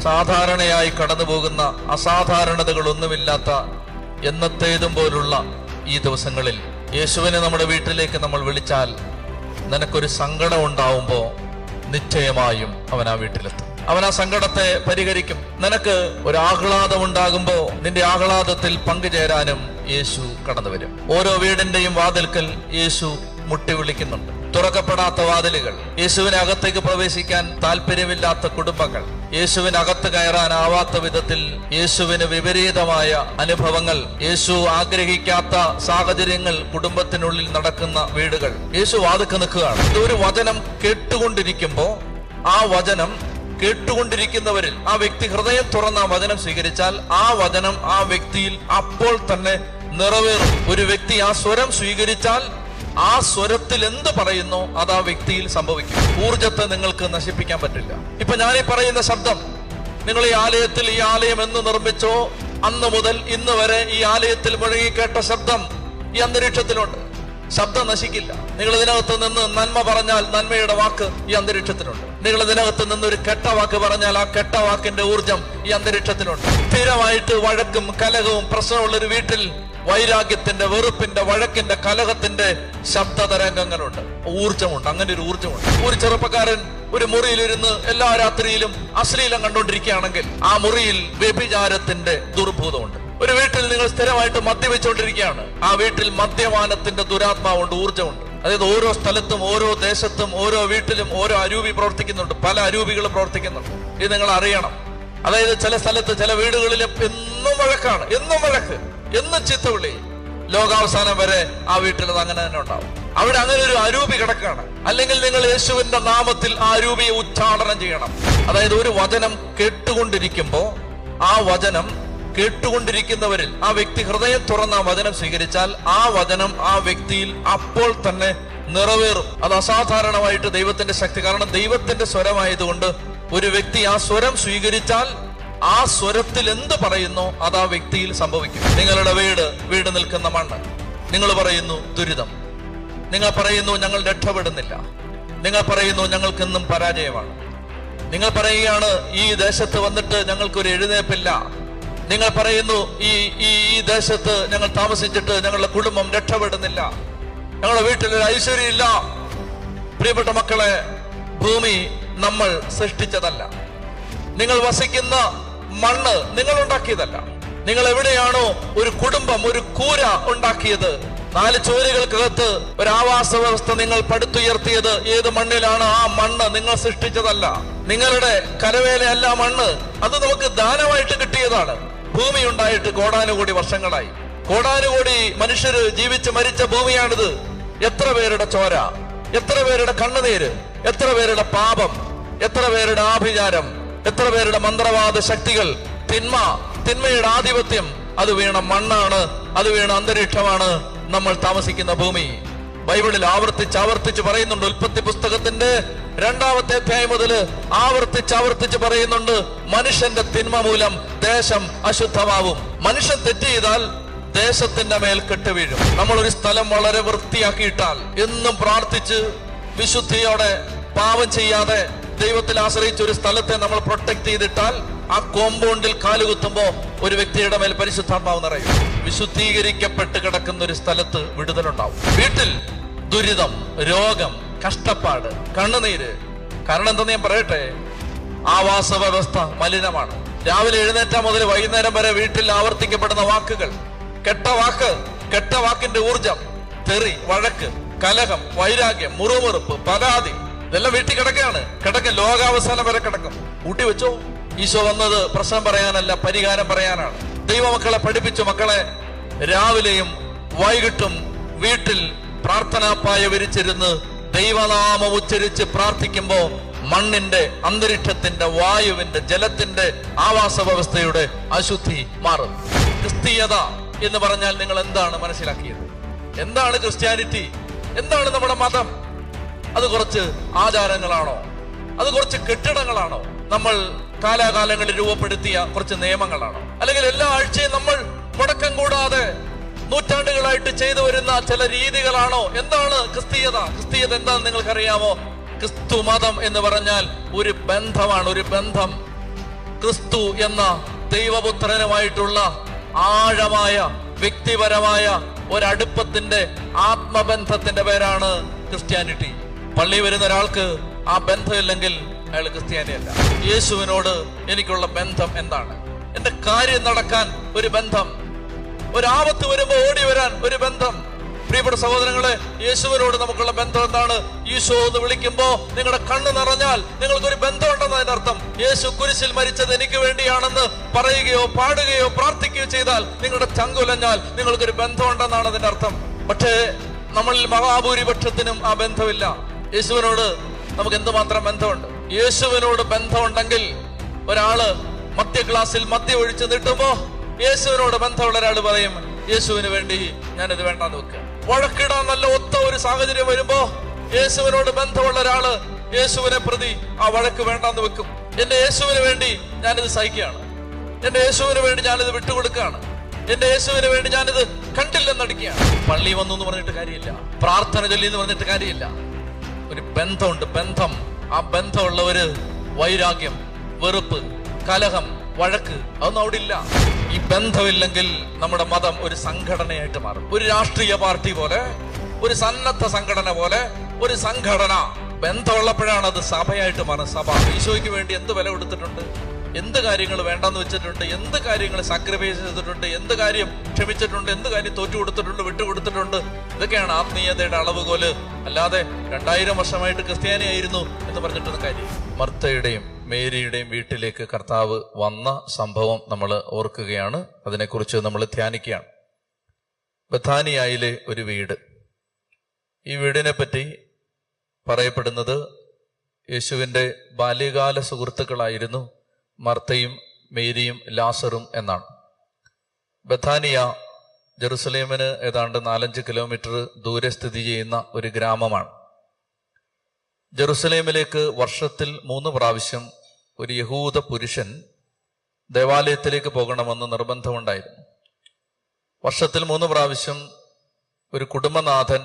സാധാരണയായി കടന്നു പോകുന്ന അസാധാരണതകളൊന്നുമില്ലാത്ത എന്നത്തേതും പോലുള്ള ഈ ദിവസങ്ങളിൽ യേശുവിനെ നമ്മുടെ വീട്ടിലേക്ക് നമ്മൾ വിളിച്ചാൽ നിനക്കൊരു സങ്കടം ഉണ്ടാവുമ്പോൾ നിശ്ചയമായും അവൻ ആ വീട്ടിലെത്തും. അവൻ ആ സങ്കടത്തെ പരിഹരിക്കും. നിനക്ക് ഒരു ആഹ്ലാദം ഉണ്ടാകുമ്പോൾ നിന്റെ ആഹ്ലാദത്തിൽ പങ്കുചേരാനും യേശു കടന്നു വരും. ഓരോ വീടിന്റെയും വാതിൽക്കൽ യേശു മുട്ടി വിളിക്കുന്നുണ്ട്. തുറക്കപ്പെടാത്ത വാതിലുകൾ, യേശുവിനെ അകത്തേക്ക് പ്രവേശിക്കാൻ താല്പര്യമില്ലാത്ത കുടുംബങ്ങൾ, യേശുവിനകത്ത് കയറാനാവാത്ത വിധത്തിൽ യേശുവിന് വിപരീതമായ അനുഭവങ്ങൾ, യേശു ആഗ്രഹിക്കാത്ത സാഹചര്യങ്ങൾ കുടുംബത്തിനുള്ളിൽ നടക്കുന്ന വീടുകൾ. യേശു വാതിൽക്ക് നിൽക്കുകയാണ്. ഒരു വചനം കേട്ടുകൊണ്ടിരിക്കുമ്പോ ആ വചനം കേട്ടുകൊണ്ടിരിക്കുന്നവരിൽ ആ വ്യക്തി ഹൃദയം തുറന്ന ആ വചനം സ്വീകരിച്ചാൽ ആ വചനം ആ വ്യക്തിയിൽ അപ്പോൾ തന്നെ നിറവേറും. ഒരു വ്യക്തി ആ സ്വരം സ്വീകരിച്ചാൽ ആ സ്വരത്തിൽ എന്ത് പറയുന്നോ അത് ആ വ്യക്തിയിൽ സംഭവിക്കും. ഊർജത്തെ നിങ്ങൾക്ക് നശിപ്പിക്കാൻ പറ്റില്ല. ഇപ്പൊ ഞാനീ പറയുന്ന ശബ്ദം നിങ്ങൾ ഈ ആലയത്തിൽ, ഈ ആലയം എന്ന് നിർമ്മിച്ചോ അന്ന് മുതൽ ഇന്ന് വരെ ഈ ആലയത്തിൽ മുഴങ്ങി കേട്ട ശബ്ദം ഈ അന്തരീക്ഷത്തിലുണ്ട്. ശബ്ദം നശിക്കില്ല. നിങ്ങൾ ഇതിനകത്ത് നിന്ന് നന്മ പറഞ്ഞാൽ നന്മയുടെ വാക്ക് ഈ അന്തരീക്ഷത്തിലുണ്ട്. നിങ്ങൾ ഇതിനകത്ത് നിന്ന് ഒരു കെട്ട വാക്ക് പറഞ്ഞാൽ ആ കെട്ട വാക്കിന്റെ ഊർജം ഈ അന്തരീക്ഷത്തിലുണ്ട്. സ്ഥിരമായിട്ട് വഴക്കും കലഹവും പ്രശ്നമുള്ള ഒരു വീട്ടിൽ വൈരാഗ്യത്തിന്റെ, വെറുപ്പിന്റെ, വഴക്കിന്റെ, കലഹത്തിന്റെ ശബ്ദ തരംഗങ്ങളുണ്ട്. ഊർജമുണ്ട്. അങ്ങനെ ഒരു ഊർജമുണ്ട്. ഒരു ചെറുപ്പക്കാരൻ ഒരു മുറിയിലിരുന്ന് എല്ലാ രാത്രിയിലും അശ്ലീലം കണ്ടുകൊണ്ടിരിക്കുകയാണെങ്കിൽ ആ മുറിയിൽ വ്യഭിചാരത്തിന്റെ ദുർഭൂതമുണ്ട്. ഒരു വീട്ടിൽ നിങ്ങൾ സ്ഥിരമായിട്ട് മദ്യപിച്ചുകൊണ്ടിരിക്കുകയാണ്, ആ വീട്ടിൽ മദ്യപാനത്തിന്റെ ദുരാത്മാവുണ്ട്, ഊർജമുണ്ട്. അതായത് ഓരോ സ്ഥലത്തും, ഓരോ ദേശത്തും, ഓരോ വീട്ടിലും ഓരോ അരൂപി പ്രവർത്തിക്കുന്നുണ്ട്. പല അരൂപികൾ പ്രവർത്തിക്കുന്നുണ്ട്. ഇത് നിങ്ങൾ അറിയണം. അതായത് ചില സ്ഥലത്ത്, ചില വീടുകളിലും എന്നും വഴക്കാണ്, എന്നും വഴക്ക്, എന്നും ചീത്തവിളി. ലോകാവസാനം വരെ ആ വീട്ടിൽ അത് അങ്ങനെ തന്നെ ഉണ്ടാവും. അവിടെ അങ്ങനെ ഒരു അരൂപി കിടക്കാണ്. അല്ലെങ്കിൽ നിങ്ങൾ യേശുവിന്റെ നാമത്തിൽ ആ അരൂപിയെ ഉച്ചാടനം ചെയ്യണം. അതായത് ഒരു വചനം കേട്ടുകൊണ്ടിരിക്കുമ്പോ ആ വചനം കേട്ടുകൊണ്ടിരിക്കുന്നവരിൽ ആ വ്യക്തി ഹൃദയം തുറന്ന വചനം സ്വീകരിച്ചാൽ ആ വചനം ആ വ്യക്തിയിൽ അപ്പോൾ തന്നെ നിറവേറും. അത് അസാധാരണമായിട്ട് ദൈവത്തിന്റെ ശക്തി. കാരണം ദൈവത്തിന്റെ സ്വരമായതുകൊണ്ട് ഒരു വ്യക്തി ആ സ്വരം സ്വീകരിച്ചാൽ ആ സ്വരത്തിൽ എന്ത് പറയുന്നോ അത് ആ വ്യക്തിയിൽ സംഭവിക്കും. നിങ്ങളുടെ വീട് നിൽക്കുന്ന മണ്ണ്. നിങ്ങൾ പറയുന്നു ദുരിതം. നിങ്ങൾ പറയുന്നു ഞങ്ങൾ രക്ഷപ്പെടുന്നില്ല. നിങ്ങൾ പറയുന്നു ഞങ്ങൾക്കെന്നും പരാജയമാണ്. നിങ്ങൾ പറയുകയാണ് ഈ ദേശത്ത് വന്നിട്ട് ഞങ്ങൾക്കൊരു എഴുന്നേൽപ്പില്ല. നിങ്ങൾ പറയുന്നു ഈ ദേശത്ത് ഞങ്ങൾ താമസിച്ചിട്ട് ഞങ്ങളുടെ കുടുംബം രക്ഷപ്പെടുന്നില്ല, ഞങ്ങളുടെ വീട്ടിലൊരു ഐശ്വര്യം ഇല്ല. പ്രിയപ്പെട്ട മക്കളെ, ഭൂമി നമ്മൾ സൃഷ്ടിച്ചതല്ല. നിങ്ങൾ വസിക്കുന്ന മണ്ണ് നിങ്ങൾ ഉണ്ടാക്കിയതല്ല. നിങ്ങൾ എവിടെയാണോ ഒരു കുടുംബം, ഒരു കൂര ഉണ്ടാക്കിയത്, 4 ചുവരുകൾക്കകത്ത് ഒരു ആവാസ വ്യവസ്ഥ നിങ്ങൾ പടുത്തുയർത്തിയത് ഏത് മണ്ണിലാണ്? ആ മണ്ണ് നിങ്ങൾ സൃഷ്ടിച്ചതല്ല. നിങ്ങളുടെ കരവേലയല്ല മണ്ണ്, അത് നമുക്ക് ദാനമായിട്ട് കിട്ടിയതാണ്. ഭൂമി ഉണ്ടായിട്ട് കോടാനുകോടി വർഷങ്ങളായി. കോടാനുകോടി മനുഷ്യര് ജീവിച്ച് മരിച്ച ഭൂമിയാണിത്. എത്ര പേരുടെ ചോര, എത്ര പേരുടെ കണ്ണുനീര്, എത്ര പേരുടെ പാപം, എത്ര പേരുടെ ആഭിചാരം, എത്ര പേരുടെ മന്ത്രവാദ ശക്തികൾ, തിന്മയുടെ ആധിപത്യം, അത് വീണ മണ്ണാണ്, അത് വീണ അന്തരീക്ഷമാണ് നമ്മൾ താമസിക്കുന്ന ഭൂമി. ബൈബിളിൽ ആവർത്തിച്ച് പറയുന്നുണ്ട്. ഉൽപ്പത്തി പുസ്തകത്തിന്റെ 2-ാമത്തെ അധ്യായം മുതൽ ആവർത്തിച്ച് പറയുന്നുണ്ട്, മനുഷ്യന്റെ തിന്മ മൂലം ദേശം അശുദ്ധമാവും. മനുഷ്യൻ തെറ്റ് ചെയ്താൽ ദേശത്തിന്റെ മേൽ കെട്ടുവീഴും. നമ്മൾ ഒരു സ്ഥലം വളരെ വൃത്തിയാക്കിയിട്ടാൽ, എന്നും പ്രാർത്ഥിച്ച് വിശുദ്ധിയോടെ പാപം ചെയ്യാതെ ദൈവത്തിൽ ആശ്രയിച്ച ഒരു സ്ഥലത്തെ നമ്മൾ പ്രൊട്ടക്ട് ചെയ്തിട്ടാൽ ആ കോമ്പൗണ്ടിൽ കാലുകുത്തുമ്പോ ഒരു വ്യക്തിയുടെ മേൽ പരിശുദ്ധാത്മാവ് നിറയും. വിശുദ്ധീകരിക്കപ്പെട്ട് കിടക്കുന്ന ഒരു സ്ഥലത്ത് വിടുതലുണ്ടാവും. വീട്ടിൽ ദുരിതം, രോഗം, കഷ്ടപ്പാട്, കണ്ണുനീര്. കാരണം എന്താ ഞാൻ പറയട്ടെ, ആവാസ വ്യവസ്ഥ മലിനമാണ്. രാവിലെ എഴുന്നേറ്റ മുതൽ വൈകുന്നേരം വരെ വീട്ടിൽ ആവർത്തിക്കപ്പെടുന്ന വാക്കുകൾ, കെട്ട വാക്കിന്റെ ഊർജം, തെറി, വഴക്ക്, കലഹം, വൈരാഗ്യം, മുറുമുറുപ്പ്, പരാതി, ഇതെല്ലാം വീട്ടിൽ കിടക്കും. ലോകാവസാനം വരെ കിടക്കും. കൂട്ടി വെച്ചോ. ഈശോ വന്നത് പ്രശ്നം പറയാനല്ല, പരിഹാരം പറയാനാണ്. ദൈവമക്കളെ പഠിപ്പിച്ചു. മക്കളെ, രാവിലെയും വൈകിട്ടും വീട്ടിൽ പ്രാർത്ഥനാപ്പായ വിരിച്ചിരുന്ന് ദൈവനാമം ഉച്ചരിച്ച് പ്രാർത്ഥിക്കുമ്പോ മണ്ണിന്റെ, അന്തരീക്ഷത്തിന്റെ, വായുവിന്റെ, ജലത്തിന്റെ, ആവാസ വ്യവസ്ഥയുടെ അശുദ്ധി മാറും. ക്രിസ്തീയത എന്ന് പറഞ്ഞാൽ നിങ്ങൾ എന്താണ് മനസ്സിലാക്കിയത്? എന്താണ് ക്രിസ്ത്യാനിറ്റി? എന്താണ് നമ്മുടെ മതം? അത് കുറച്ച് ആചാരങ്ങളാണോ? അത് കുറച്ച് കെട്ടിടങ്ങളാണോ? നമ്മൾ കാലാകാലങ്ങളിൽ രൂപപ്പെടുത്തിയ കുറച്ച് നിയമങ്ങളാണോ? അല്ലെങ്കിൽ എല്ലാ ആഴ്ചയും നമ്മൾ മുടക്കം കൂടാതെ നൂറ്റാണ്ടുകളായിട്ട് ചെയ്തു വരുന്ന ചില രീതികളാണോ? എന്താണ് ക്രിസ്തീയത? ക്രിസ്തീയത എന്താണെന്ന് നിങ്ങൾക്കറിയാമോ? ക്രിസ്തു മതം എന്ന് പറഞ്ഞാൽ ഒരു ബന്ധമാണ്, ഒരു ബന്ധം. ക്രിസ്തു എന്ന ദൈവപുത്രനുമായിട്ടുള്ള ആഴമായ വ്യക്തിപരമായ ഒരടുപ്പത്തിന്റെ ആത്മബന്ധത്തിന്റെ പേരാണ് ക്രിസ്ത്യാനിറ്റി. പള്ളി വരുന്ന ഒരാൾക്ക് ആ ബന്ധമില്ലെങ്കിൽ അയാൾ ക്രിസ്ത്യാനിയല്ല. യേശുവിനോട് എനിക്കുള്ള ബന്ധം എന്താണ്? എന്റെ കാര്യം നടക്കാൻ ഒരു ബന്ധം, ഒരാപത്ത് വരുമ്പോ ഓടി വരാൻ ഒരു ബന്ധം. പ്രിയപ്പെട്ട സഹോദരങ്ങളെ, യേശുവിനോട് നമുക്കുള്ള ബന്ധം എന്താണ്? ഈശോ എന്ന് വിളിക്കുമ്പോ നിങ്ങളുടെ കണ്ണ് നിറഞ്ഞാൽ നിങ്ങൾക്കൊരു ബന്ധമുണ്ടെന്ന് അതിന്റെ അർത്ഥം. യേശു കുരിശിൽ മരിച്ചത് എനിക്ക് വേണ്ടിയാണെന്ന് പറയുകയോ പാടുകയോ പ്രാർത്ഥിക്കുകയോ ചെയ്താൽ, നിങ്ങളുടെ ചങ്കുലഞ്ഞാൽ നിങ്ങൾക്കൊരു ബന്ധമുണ്ടെന്നാണ് അതിന്റെ അർത്ഥം. പക്ഷേ നമ്മളിൽ മഹാഭൂരിപക്ഷത്തിനും ആ ബന്ധമില്ല. യേശുവിനോട് നമുക്ക് എന്തുമാത്രം ബന്ധമുണ്ട്? യേശുവിനോട് ബന്ധമുണ്ടെങ്കിൽ ഒരാള് മധ്യ ഗ്ലാസ്സിൽ മദ്യം ഒഴിച്ച് നീട്ടുമ്പോ യേശുവിനോട് ബന്ധമുള്ള ഒരാൾ പറയും, യേശുവിന് വേണ്ടി ഞാനിത് വേണ്ടാന്ന് വെക്കുക. വഴക്കിടാൻ നല്ല ഒത്ത ഒരു സാഹചര്യം വരുമ്പോ യേശുവിനോട് ബന്ധമുള്ള ഒരാള് യേശുവിനെ പ്രതി ആ വഴക്ക് വേണ്ടാന്ന് വെക്കും. എന്റെ യേശുവിന് വേണ്ടി ഞാനിത് സഹിക്കുകയാണ്, എന്റെ യേശുവിന് വേണ്ടി ഞാനിത് വിട്ടുകൊടുക്കുകയാണ്, എന്റെ യേശുവിന് വേണ്ടി ഞാനിത് കണ്ടില്ലെന്നടിക്കുകയാണ്. പള്ളി വന്നു എന്ന് പറഞ്ഞിട്ട് കാര്യമില്ല, പ്രാർത്ഥന ചൊല്ലി എന്ന് പറഞ്ഞിട്ട് കാര്യമില്ല. ഒരു ബന്ധമുണ്ട്, ബന്ധം. ആ ബന്ധമുള്ളവര് വൈരാഗ്യം, വെറുപ്പ്, കലഹം, വഴക്ക് അതൊന്നും അവിടെ ഇല്ല. ഈ ബന്ധമില്ലെങ്കിൽ നമ്മുടെ മതം ഒരു സംഘടനയായിട്ട് മാറും. ഒരു രാഷ്ട്രീയ പാർട്ടി പോലെ, ഒരു സന്നദ്ധ സംഘടന പോലെ ഒരു സംഘടന. ബന്ധമുള്ളപ്പോഴാണ് അത് സഭയായിട്ട് മാറും. സഭ ഈശോയ്ക്ക് വേണ്ടി എന്ത് വില കൊടുത്തിട്ടുണ്ട്, എന്ത് കാര്യങ്ങൾ വേണ്ടെന്ന് വെച്ചിട്ടുണ്ട്, എന്ത് കാര്യങ്ങൾ സാക്രിഫൈസ് ചെയ്തിട്ടുണ്ട്, എന്ത് കാര്യം ക്ഷമിച്ചിട്ടുണ്ട്, എന്ത് കാര്യം തോറ്റു കൊടുത്തിട്ടുണ്ട്, വിട്ടുകൊടുത്തിട്ടുണ്ട്. ഇതൊക്കെയാണ് ആത്മീയതയുടെ അളവുകോല്. അല്ലാതെ 2000 വർഷമായിട്ട് ക്രിസ്ത്യാനിയായിരുന്നു എന്ന് പറഞ്ഞിട്ടൊന്നും കാര്യം. മർത്തയുടെയും മേരിയുടെയും വീട്ടിലേക്ക് കർത്താവ് വന്ന സംഭവം നമ്മൾ ഓർക്കുകയാണ്. അതിനെക്കുറിച്ച് നമ്മൾ ധ്യാനിക്കുകയാണ്. ബഥാനിയായിലെ ഒരു വീട്. ഈ വീടിനെ പറ്റി പറയപ്പെടുന്നത് യേശുവിൻ്റെ ബാല്യകാല സുഹൃത്തുക്കളായിരുന്നു മർത്തയും മേരിയും ലാസറും എന്നാണ്. ബഥാനിയ ജെറുസലേമിന് ഏതാണ്ട് 4-5 കിലോമീറ്റർ ദൂരെ സ്ഥിതി ചെയ്യുന്ന ഒരു ഗ്രാമമാണ്. ജെറുസലേമിലേക്ക് വർഷത്തിൽ 3 പ്രാവശ്യം ഒരു യഹൂദ പുരുഷൻ ദേവാലയത്തിലേക്ക് പോകണമെന്ന് നിർബന്ധമുണ്ടായിരുന്നു. വർഷത്തിൽ 3 പ്രാവശ്യം ഒരു കുടുംബനാഥൻ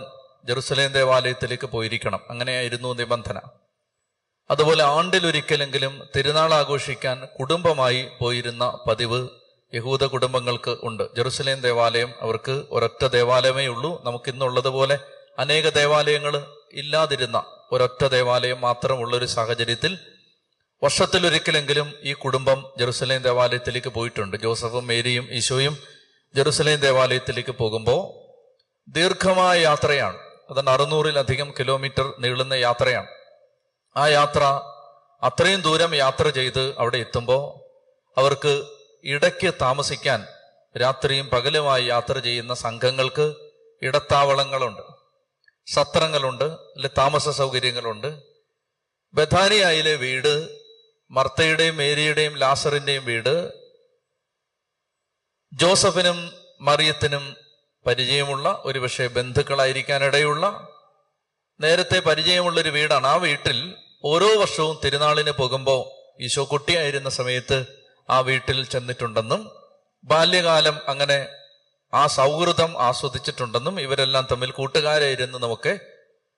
ജെറുസലേം ദേവാലയത്തിലേക്ക് പോയിരിക്കണം. അങ്ങനെയായിരുന്നു നിബന്ധന. അതുപോലെ ആണ്ടിലൊരിക്കലെങ്കിലും തിരുനാൾ ആഘോഷിക്കാൻ കുടുംബമായി പോയിരുന്ന പതിവ് യഹൂദ കുടുംബങ്ങൾക്ക് ഉണ്ട്. ജെറുസലേം ദേവാലയം അവർക്ക് ഒരൊറ്റ ദേവാലയമേ ഉള്ളൂ. നമുക്കിന്നുള്ളതുപോലെ അനേക ദേവാലയങ്ങൾ ഇല്ലാതിരുന്ന ഒരൊറ്റ ദേവാലയം മാത്രമുള്ളൊരു സാഹചര്യത്തിൽ വർഷത്തിലൊരിക്കലെങ്കിലും ഈ കുടുംബം ജെറുസലേം ദേവാലയത്തിലേക്ക് പോയിട്ടുണ്ട്. ജോസഫും മേരിയും ഈശോയും ജെറുസലേം ദേവാലയത്തിലേക്ക് പോകുമ്പോൾ ദീർഘമായ യാത്രയാണ്. അതാണ് 600-ലധികം കിലോമീറ്റർ നീളുന്ന യാത്രയാണ്. ആ യാത്ര, അത്രയും ദൂരം യാത്ര ചെയ്ത് അവിടെ എത്തുമ്പോൾ അവർക്ക് ഇടയ്ക്ക് താമസിക്കാൻ രാത്രിയും പകലുമായി യാത്ര ചെയ്യുന്ന സംഘങ്ങൾക്ക് ഇടത്താവളങ്ങളുണ്ട്, സത്രങ്ങളുണ്ട്, അല്ലെ താമസ സൗകര്യങ്ങളുണ്ട്. ബഥാനിയായിലെ വീട്, മർത്തയുടെയും മേരിയുടെയും ലാസറിന്റെയും വീട്, ജോസഫിനും മറിയത്തിനും പരിചയമുള്ള, ഒരുപക്ഷെ ബന്ധുക്കളായിരിക്കാനിടയുള്ള, നേരത്തെ പരിചയമുള്ളൊരു വീടാണ്. ആ വീട്ടിൽ ഓരോ വർഷവും തിരുനാളിന് പോകുമ്പോൾ ഈശോ കുട്ടിയായിരുന്ന സമയത്ത് ആ വീട്ടിൽ ചെന്നിട്ടുണ്ടെന്നും ബാല്യകാലം അങ്ങനെ ആ സൗഹൃദം ആസ്വദിച്ചിട്ടുണ്ടെന്നും ഇവരെല്ലാം തമ്മിൽ കൂട്ടുകാരായിരുന്നു നമുക്ക്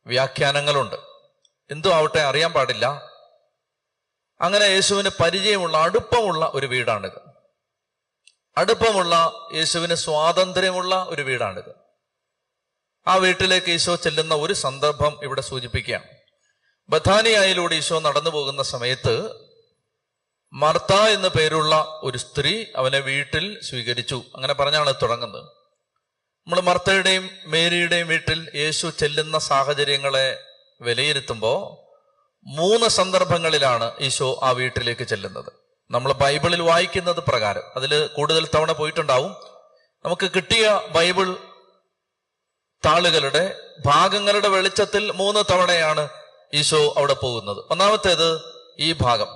വ്യാഖ്യാനങ്ങളുണ്ട്. എന്തോ ആവട്ടെ, അറിയാൻ പാടില്ല. അങ്ങനെ യേശുവിന് പരിചയമുള്ള, അടുപ്പമുള്ള ഒരു വീടാണിത്. അടുപ്പമുള്ള, യേശുവിന് സ്വാതന്ത്ര്യമുള്ള ഒരു വീടാണിത്. ആ വീട്ടിലേക്ക് ഈശോ ചെല്ലുന്ന ഒരു സന്ദർഭം ഇവിടെ സൂചിപ്പിക്കുകയാണ്. ബഥാനിയായിലൂടെ ഈശോ നടന്നു പോകുന്ന സമയത്ത് മർത്ത എന്ന പേരുള്ള ഒരു സ്ത്രീ അവനെ വീട്ടിൽ സ്വീകരിച്ചു. അങ്ങനെ പറഞ്ഞാണ് തുടങ്ങുന്നത്. നമ്മൾ മർത്തയുടെയും മേരിയുടെയും വീട്ടിൽ യേശു ചെല്ലുന്ന സാഹചര്യങ്ങളെ വിലയിരുത്തുമ്പോൾ 3 സന്ദർഭങ്ങളിലാണ് ഈശോ ആ വീട്ടിലേക്ക് ചെല്ലുന്നത്. നമ്മൾ ബൈബിളിൽ വായിക്കുന്നത് പ്രകാരം, അതിൽ കൂടുതൽ തവണ പോയിട്ടുണ്ടാവും. നമുക്ക് കിട്ടിയ ബൈബിൾ താളുകളുടെ ഭാഗങ്ങളുടെ വെളിച്ചത്തിൽ 3 തവണയാണ് ഈശോ അവിടെ പോകുന്നത്. ഒന്നാമത്തേത് ഈ ഭാഗം,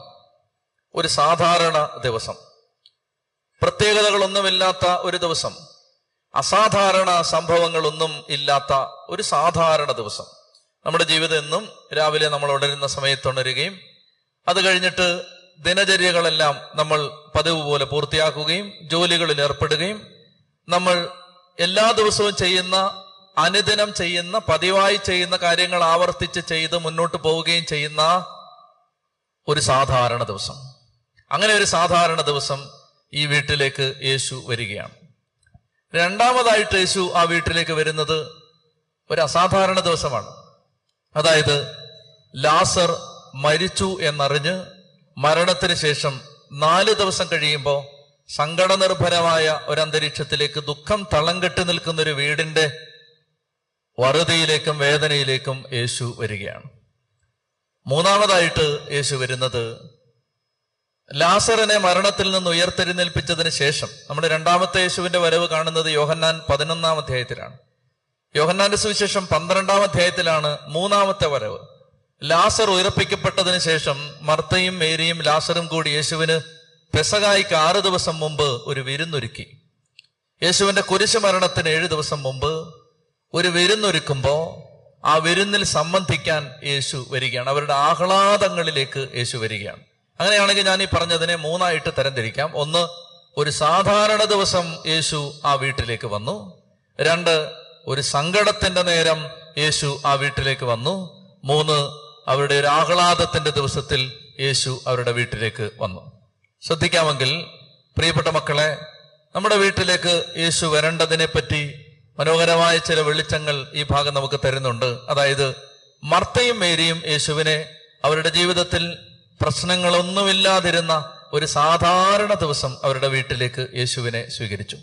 ഒരു സാധാരണ ദിവസം, പ്രത്യേകതകളൊന്നുമില്ലാത്ത ഒരു ദിവസം, അസാധാരണ സംഭവങ്ങളൊന്നും ഇല്ലാത്ത ഒരു സാധാരണ ദിവസം. നമ്മുടെ ജീവിതം എന്നും രാവിലെ നമ്മൾ ഉണരുന്ന സമയത്ത് ഉണരുകയും അത് കഴിഞ്ഞിട്ട് ദിനചര്യകളെല്ലാം നമ്മൾ പതിവ് പോലെ പൂർത്തിയാക്കുകയും ജോലികളിൽ ഏർപ്പെടുകയും നമ്മൾ എല്ലാ ദിവസവും ചെയ്യുന്ന, അനുദിനം ചെയ്യുന്ന, പതിവായി ചെയ്യുന്ന കാര്യങ്ങൾ ആവർത്തിച്ച് ചെയ്ത് മുന്നോട്ട് പോവുകയും ചെയ്യുന്ന ഒരു സാധാരണ ദിവസം. അങ്ങനെ ഒരു സാധാരണ ദിവസം ഈ വീട്ടിലേക്ക് യേശു വരികയാണ്. രണ്ടാമതായിട്ട് യേശു ആ വീട്ടിലേക്ക് വരുന്നത് ഒരു അസാധാരണ ദിവസമാണ്. അതായത് ലാസർ മരിച്ചു എന്നറിഞ്ഞ് മരണത്തിന് ശേഷം 4 ദിവസം കഴിയുമ്പോൾ സങ്കടനിർഭരമായ ഒരു അന്തരീക്ഷത്തിലേക്ക്, ദുഃഖം തളം കെട്ടി നിൽക്കുന്ന ഒരു വീടിന്റെ വറുതിയിലേക്കും വേദനയിലേക്കും യേശു വരികയാണ്. മൂന്നാമതായിട്ട് യേശു വരുന്നത് ലാസറിനെ മരണത്തിൽ നിന്ന് ഉയർത്തെഴുന്നേൽപ്പിച്ചതിന് ശേഷം. നമ്മൾ രണ്ടാമത്തെ യേശുവിന്റെ വരവ് കാണുന്നത് യോഹന്നാൻ 11-ാം അധ്യായത്തിലാണ്. യോഹന്നാന്റെ സുവിശേഷം 12-ാം അധ്യായത്തിലാണ് മൂന്നാമത്തെ വരവ്. ലാസർ ഉയർപ്പിക്കപ്പെട്ടതിന് ശേഷം മർത്തയും മേരിയും ലാസറും കൂടി യേശുവിന് പെസഹായ്ക്ക് 6 ദിവസം മുമ്പ് ഒരു വിരുന്നൊരുക്കി. യേശുവിന്റെ കുരിശ് മരണത്തിന് 7 ദിവസം മുമ്പ് ഒരു വിരുന്നൊരുക്കുമ്പോ ആ വിരുന്നിൽ സംബന്ധിക്കാൻ യേശു വരികയാണ്. അവരുടെ ആഹ്ലാദങ്ങളിലേക്ക് യേശു വരികയാണ്. അങ്ങനെയാണെങ്കിൽ ഞാൻ ഈ പറഞ്ഞതിനെ 3ആയിട്ട് തരംതിരിക്കാം. 1, ഒരു സാധാരണ ദിവസം യേശു ആ വീട്ടിലേക്ക് വന്നു. 2, ഒരു സങ്കടത്തിന്റെ നേരം യേശു ആ വീട്ടിലേക്ക് വന്നു. 3, അവരുടെ ഒരു ആഹ്ലാദത്തിന്റെ ദിവസത്തിൽ യേശു അവരുടെ വീട്ടിലേക്ക് വന്നു. ശ്രദ്ധിക്കാമെങ്കിൽ പ്രിയപ്പെട്ട മക്കളെ, നമ്മുടെ വീട്ടിലേക്ക് യേശു വരേണ്ടതിനെ പറ്റി മനോഹരമായ ചില വെളിച്ചങ്ങൾ ഈ ഭാഗം നമുക്ക് തരുന്നുണ്ട്. അതായത് മർത്തയും മേരിയും യേശുവിനെ അവരുടെ ജീവിതത്തിൽ പ്രശ്നങ്ങളൊന്നുമില്ലാതിരുന്ന ഒരു സാധാരണ ദിവസം അവരുടെ വീട്ടിലേക്ക് യേശുവിനെ സ്വീകരിച്ചു.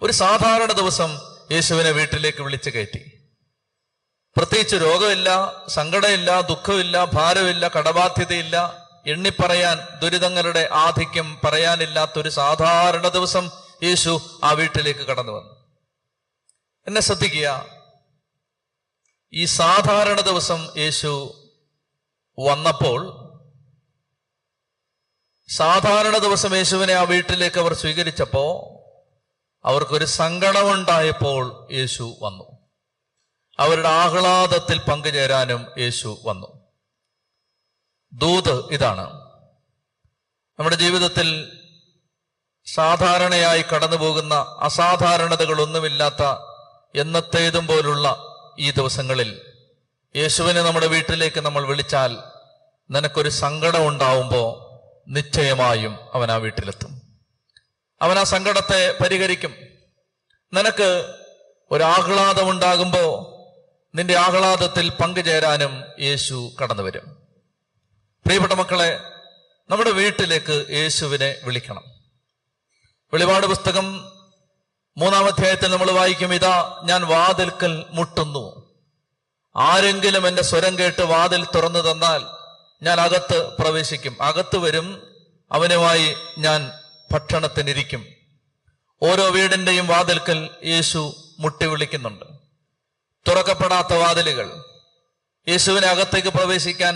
ഒരു സാധാരണ ദിവസം യേശുവിനെ വീട്ടിലേക്ക് വിളിച്ചു കയറ്റി. പ്രത്യേകിച്ച് രോഗമില്ല, സങ്കടമില്ല, ദുഃഖമില്ല, ഭാരമില്ല, കടബാധ്യതയില്ല, എണ്ണിപ്പറയാൻ ദുരിതങ്ങളുടെ ആധിക്യം പറയാനില്ലാത്തൊരു സാധാരണ ദിവസം യേശു ആ വീട്ടിലേക്ക് കടന്നു വന്നു. എന്നെ ശ്രദ്ധിക്കുക, ഈ സാധാരണ ദിവസം യേശു വന്നപ്പോൾ, സാധാരണ ദിവസം യേശുവിനെ ആ വീട്ടിലേക്ക് അവർ സ്വീകരിച്ചപ്പോ അവർക്കൊരു സങ്കടമുണ്ടായപ്പോൾ യേശു വന്നു. അവരുടെ ആഹ്ലാദത്തിൽ പങ്കുചേരാനും യേശു വന്നു. ദൂത് ഇതാണ്. നമ്മുടെ ജീവിതത്തിൽ സാധാരണയായി കടന്നു പോകുന്ന അസാധാരണതകളൊന്നുമില്ലാത്ത എന്നത്തേതും പോലുള്ള ഈ ദിവസങ്ങളിൽ യേശുവിനെ നമ്മുടെ വീട്ടിലേക്ക് നമ്മൾ വിളിച്ചാൽ, നിനക്കൊരു സങ്കടം ഉണ്ടാവുമ്പോൾ നിശ്ചയമായും അവൻ ആ വീട്ടിലെത്തും. അവൻ ആ സങ്കടത്തെ പരിഹരിക്കും. നിനക്ക് ഒരാഹ്ലാദമുണ്ടാകുമ്പോൾ നിന്റെ ആഹ്ലാദത്തിൽ പങ്കുചേരാനും യേശു കടന്നു വരും. പ്രിയപ്പെട്ട മക്കളെ, നമ്മുടെ വീട്ടിലേക്ക് യേശുവിനെ വിളിക്കണം. വെളിപാട് പുസ്തകം 3-ാം അധ്യായത്തിൽ നമ്മൾ വായിക്കും, ഇതാ ഞാൻ വാതിൽക്കൽ മുട്ടുന്നു, ആരെങ്കിലും എന്റെ സ്വരം കേട്ട് വാതിൽ തുറന്നു തന്നാൽ ഞാൻ അകത്ത് പ്രവേശിക്കും, അകത്ത് വരും, അവനുമായി ഞാൻ ഭക്ഷണത്തിനിരിക്കും. ഓരോ വീടിന്റെയും വാതിൽക്കൽ യേശു മുട്ടി വിളിക്കുന്നുണ്ട്. തുറക്കപ്പെടാത്ത വാതിലുകൾ, യേശുവിനെ അകത്തേക്ക് പ്രവേശിക്കാൻ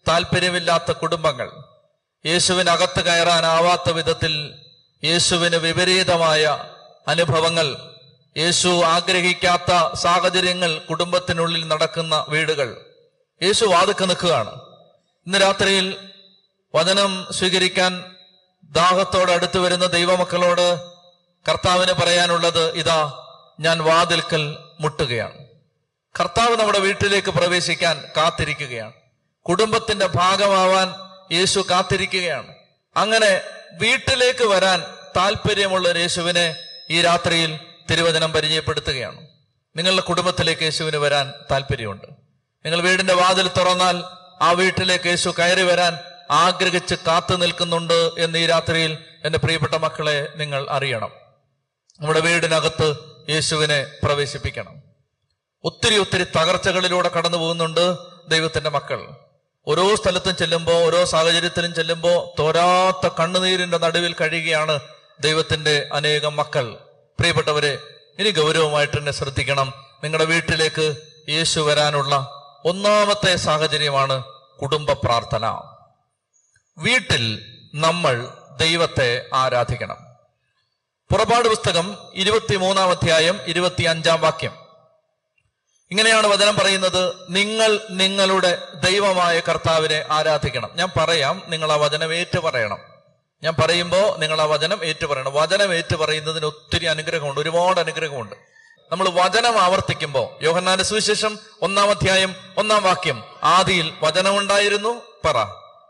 താല്പര്യമില്ലാത്ത കുടുംബങ്ങൾ, യേശുവിനകത്ത് കയറാനാവാത്ത വിധത്തിൽ യേശുവിന് വിപരീതമായ അനുഭവങ്ങൾ, യേശു ആഗ്രഹിക്കാത്ത സാഹചര്യങ്ങൾ കുടുംബത്തിനുള്ളിൽ നടക്കുന്ന വീടുകൾ. യേശു വാതിൽക്ക് നിൽക്കുകയാണ്. ഇന്ന് രാത്രിയിൽ വചനം സ്വീകരിക്കാൻ ദാഹത്തോട് അടുത്തു വരുന്ന ദൈവമക്കളോട് കർത്താവിന് പറയാനുള്ളത്, ഇതാ ഞാൻ വാതിൽക്കൽ മുട്ടുകയാണ്. കർത്താവ് നമ്മുടെ വീട്ടിലേക്ക് പ്രവേശിക്കാൻ കാത്തിരിക്കുകയാണ്. കുടുംബത്തിന്റെ ഭാഗമാവാൻ യേശു കാത്തിരിക്കുകയാണ്. അങ്ങനെ വീട്ടിലേക്ക് വരാൻ താല്പര്യമുള്ള യേശുവിനെ ഈ രാത്രിയിൽ തിരുവചനം പരിചയപ്പെടുത്തുകയാണ്. നിങ്ങളുടെ കുടുംബത്തിലേക്ക് യേശുവിന് വരാൻ താല്പര്യമുണ്ട്. നിങ്ങൾ വീടിന്റെ വാതിൽ തുറന്നാൽ ആ വീട്ടിലേക്ക് യേശു കയറി വരാൻ ആഗ്രഹിച്ച് കാത്തു നിൽക്കുന്നുണ്ട് എന്ന് ഈ രാത്രിയിൽ എന്റെ പ്രിയപ്പെട്ട മക്കളെ നിങ്ങൾ അറിയണം. നമ്മുടെ വീടിനകത്ത് യേശുവിനെ പ്രവേശിപ്പിക്കണം. ഒത്തിരി തകർച്ചകളിലൂടെ കടന്നു പോകുന്നുണ്ട് ദൈവത്തിന്റെ മക്കൾ. ഓരോ സ്ഥലത്തും ചെല്ലുമ്പോൾ, ഓരോ സാഹചര്യത്തിലും ചെല്ലുമ്പോൾ തോരാത്ത കണ്ണുനീരിന്റെ നടുവിൽ കഴിയുകയാണ് ദൈവത്തിന്റെ അനേകം മക്കൾ. പ്രിയപ്പെട്ടവരെ, ഇനി ഗൗരവമായിട്ട് തന്നെ ശ്രദ്ധിക്കണം. നിങ്ങളുടെ വീട്ടിലേക്ക് യേശു വരാനുള്ള ഒന്നാമത്തെ സാഹചര്യമാണ് കുടുംബ പ്രാർത്ഥന. വീട്ടിൽ നമ്മൾ ദൈവത്തെ ആരാധിക്കണം. പുറപ്പാട് പുസ്തകം 23-ാം അധ്യായം 25-ാം വാക്യം ഇങ്ങനെയാണ് വചനം പറയുന്നത്, നിങ്ങൾ നിങ്ങളുടെ ദൈവമായ കർത്താവിനെ ആരാധിക്കണം. ഞാൻ പറയാം, നിങ്ങൾ ആ വചനം ഏറ്റു പറയണം. ഞാൻ പറയുമ്പോൾ നിങ്ങൾ ആ വചനം ഏറ്റു പറയണം. വചനം ഏറ്റു പറയുന്നതിന് ഒത്തിരി അനുഗ്രഹമുണ്ട്, ഒരുപാട് അനുഗ്രഹമുണ്ട്. നമ്മൾ വചനം ആവർത്തിക്കുമ്പോൾ, യോഹന്നാന്റെ സുവിശേഷം 1-ാം അധ്യായം 1-ാം വാക്യം, ആദിയിൽ വചനമുണ്ടായിരുന്നു, പറ,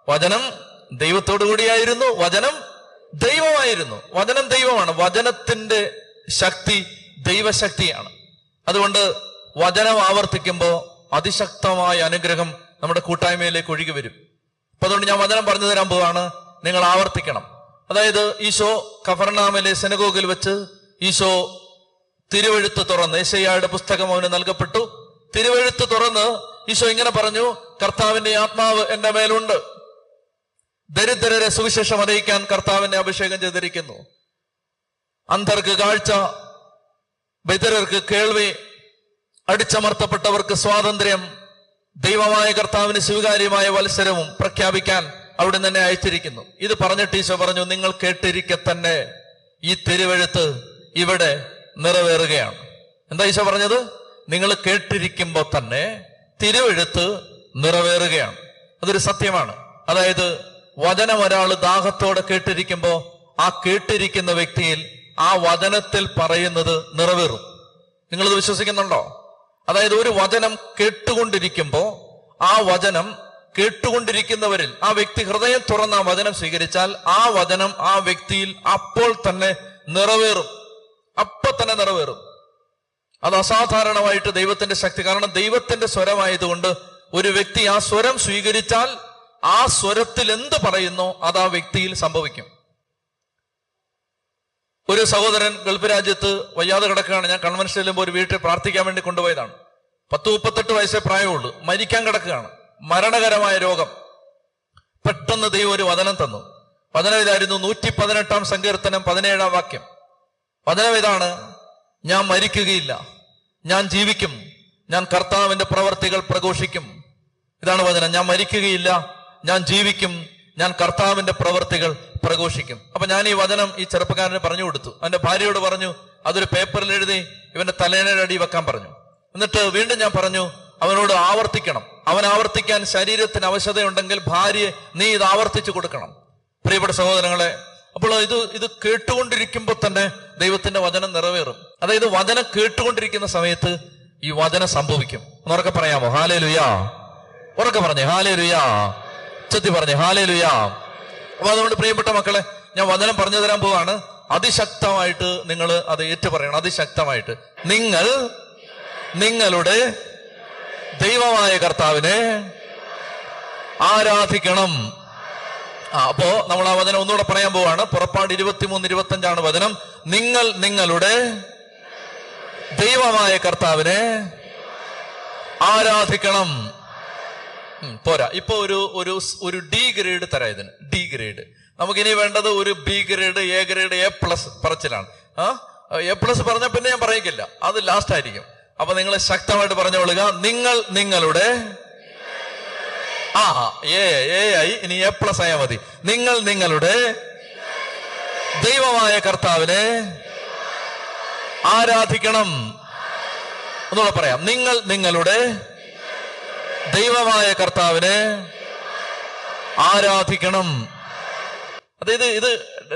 വചനം ദൈവത്തോടു കൂടിയായിരുന്നു, വചനം ദൈവമായിരുന്നു. വചനം ദൈവമാണ്. വചനത്തിന്റെ ശക്തി ദൈവശക്തിയാണ്. അതുകൊണ്ട് വചനം ആവർത്തിക്കുമ്പോൾ അതിശക്തമായ അനുഗ്രഹം നമ്മുടെ കൂട്ടായ്മയിലേക്ക് ഒഴുകി വരും. അപ്പൊ അതുകൊണ്ട് ഞാൻ വചനം പറഞ്ഞു തരാൻ പോവാണ്, നിങ്ങൾ ആവർത്തിക്കണം. അതായത് ഈശോ കഫർനാമിലെ സിനഗോഗിൽ വെച്ച് ഈശോ തിരുവെഴുത്ത് തുറന്ന്, യെശയ്യായുടെ പുസ്തകം അവന് നൽകപ്പെട്ടു. തിരുവെഴുത്ത് തുറന്ന് ഈശോ ഇങ്ങനെ പറഞ്ഞു, കർത്താവിന്റെ ആത്മാവ് എന്റെ മേലുണ്ട്, ദരിദ്രരെ സുവിശേഷം അറിയിക്കാൻ കർത്താവിനെ അഭിഷേകം ചെയ്തിരിക്കുന്നു, അന്ധർക്ക് കാഴ്ച, ബധിരർക്ക് കേൾവി, അടിച്ചമർത്തപ്പെട്ടവർക്ക് സ്വാതന്ത്ര്യം, ദൈവമായ കർത്താവിന് സ്വീകാര്യമായ വത്സരവും പ്രഖ്യാപിക്കാൻ അവിടെ തന്നെ അയച്ചിരിക്കുന്നു. ഇത് പറഞ്ഞിട്ട് ഈശോ പറഞ്ഞു, നിങ്ങൾ കേട്ടിരിക്കെ തന്നെ ഈ തിരുവെഴുത്ത് ഇവിടെ നിറവേറുകയാണ്. എന്താ ഈശോ പറഞ്ഞത്? നിങ്ങൾ കേട്ടിരിക്കുമ്പോൾ തന്നെ തിരുവെഴുത്ത് നിറവേറുകയാണ്. അതൊരു സത്യമാണ്. അതായത് വചനം ഒരാൾ ദാഹത്തോടെ കേട്ടിരിക്കുമ്പോൾ ആ കേട്ടിരിക്കുന്ന വ്യക്തിയിൽ ആ വചനത്തിൽ പറയുന്നത് നിറവേറും. നിങ്ങളിത് വിശ്വസിക്കുന്നുണ്ടോ? അതായത് ഒരു വചനം കേട്ടുകൊണ്ടിരിക്കുമ്പോൾ ആ വചനം കേട്ടുകൊണ്ടിരിക്കുന്നവരിൽ ആ വ്യക്തി ഹൃദയം തുറന്ന് ആ വചനം സ്വീകരിച്ചാൽ ആ വചനം ആ വ്യക്തിയിൽ അപ്പോൾ തന്നെ നിറവേറും. അപ്പൊ തന്നെ നിറവേറും. അത് അസാധാരണമായിട്ട് ദൈവത്തിന്റെ ശക്തി. കാരണം ദൈവത്തിന്റെ സ്വരമായതുകൊണ്ട് ഒരു വ്യക്തി ആ സ്വരം സ്വീകരിച്ചാൽ ആ സ്വരത്തിൽ എന്ത് പറയുന്നോ അത് ആ വ്യക്തിയിൽ സംഭവിക്കും. ഒരു സഹോദരൻ ഗൾഫ് രാജ്യത്ത് വയ്യാതെ കിടക്കുകയാണ്. ഞാൻ കൺവെൻഷൻ ചെല്ലുമ്പോൾ ഒരു വീട്ടിൽ പ്രാർത്ഥിക്കാൻ വേണ്ടി കൊണ്ടുപോയതാണ്. 38 വയസ്സേ പ്രായമുള്ളൂ. മരിക്കാൻ കിടക്കുകയാണ്. മരണകരമായ രോഗം. പെട്ടെന്ന് ദൈവം ഒരു വചനം തന്നു. വചനം ഇതായിരുന്നു, 118 സങ്കീർത്തനം 17 വാക്യം. വചനം ഇതാണ്, ഞാൻ മരിക്കുകയില്ല, ഞാൻ ജീവിക്കും, ഞാൻ കർത്താവിന്റെ പ്രവർത്തികൾ പ്രഘോഷിക്കും. ഇതാണ് വചനം. ഞാൻ മരിക്കുകയില്ല, ഞാൻ ജീവിക്കും, ഞാൻ കർത്താവിന്റെ പ്രവർത്തികൾ പ്രഘോഷിക്കും. അപ്പൊ ഞാൻ ഈ വചനം ഈ ചെറുപ്പക്കാരന് പറഞ്ഞു കൊടുത്തു. അവന്റെ ഭാര്യയോട് പറഞ്ഞു, അതൊരു പേപ്പറിൽ എഴുതി ഇവന്റെ തലേണയുടെ അടി വെക്കാൻ പറഞ്ഞു. എന്നിട്ട് വീണ്ടും ഞാൻ പറഞ്ഞു, അവനോട് ആവർത്തിക്കണം. അവൻ ആവർത്തിക്കാൻ ശരീരത്തിന് അവശതയുണ്ടെങ്കിൽ ഭാര്യയെ നീ ഇത് ആവർത്തിച്ചു കൊടുക്കണം. പ്രിയപ്പെട്ട സഹോദരങ്ങളെ, അപ്പോൾ ഇത് കേട്ടുകൊണ്ടിരിക്കുമ്പോൾ തന്നെ ദൈവത്തിന്റെ വചനം നിറവേറും. അതായത് വചനം കേട്ടുകൊണ്ടിരിക്കുന്ന സമയത്ത് ഈ വചനം സംഭവിക്കും. ഉറക്കെ പറയാമോ? ഹല്ലേലൂയാ. ഉറക്കെ പറഞ്ഞേ ഹല്ലേലൂയാ. ചെത്തി പറഞ്ഞേ ഹല്ലേലൂയാ. അപ്പൊ അതുകൊണ്ട് പ്രിയപ്പെട്ട മക്കളെ, ഞാൻ വചനം പറഞ്ഞു തരാൻ പോവാണ്. അതിശക്തമായിട്ട് നിങ്ങൾ അത് ഏറ്റുപറയണം. അതിശക്തമായിട്ട് നിങ്ങൾ നിങ്ങളുടെ ദൈവമായ കർത്താവിനെ ആരാധിക്കണം. അപ്പോ നമ്മൾ ആ വചനം ഒന്നുകൂടെ പറയാൻ പോവാണ്. പുറപ്പാട് 23-25 വചനം. നിങ്ങൾ നിങ്ങളുടെ ദൈവമായ കർത്താവിനെ ആരാധിക്കണം. പോരാ, ഇപ്പൊ ഒരു ഡി ഗ്രേഡ് തരാം ഇതിന്. D grade. നമുക്കിനി വേണ്ടത് ഒരു B grade, A grade, A+ പറച്ചിലാണ്. A+ പറഞ്ഞ പിന്നെ ഞാൻ പറയിക്കില്ല, അത് ലാസ്റ്റ് ആയിരിക്കും. അപ്പൊ നിങ്ങൾ ശക്തമായിട്ട് പറഞ്ഞുകൊള്ളുക. നിങ്ങൾ നിങ്ങളുടെ എ ആയി, ഇനി A+ ആയാൽ മതി. നിങ്ങൾ നിങ്ങളുടെ ദൈവമായ കർത്താവിനെ ആരാധിക്കണം. ഒന്നുകൂടെ പറയാം. നിങ്ങൾ നിങ്ങളുടെ ദൈവമായ കർത്താവിനെ ആരാധിക്കണം. അതായത് ഇത്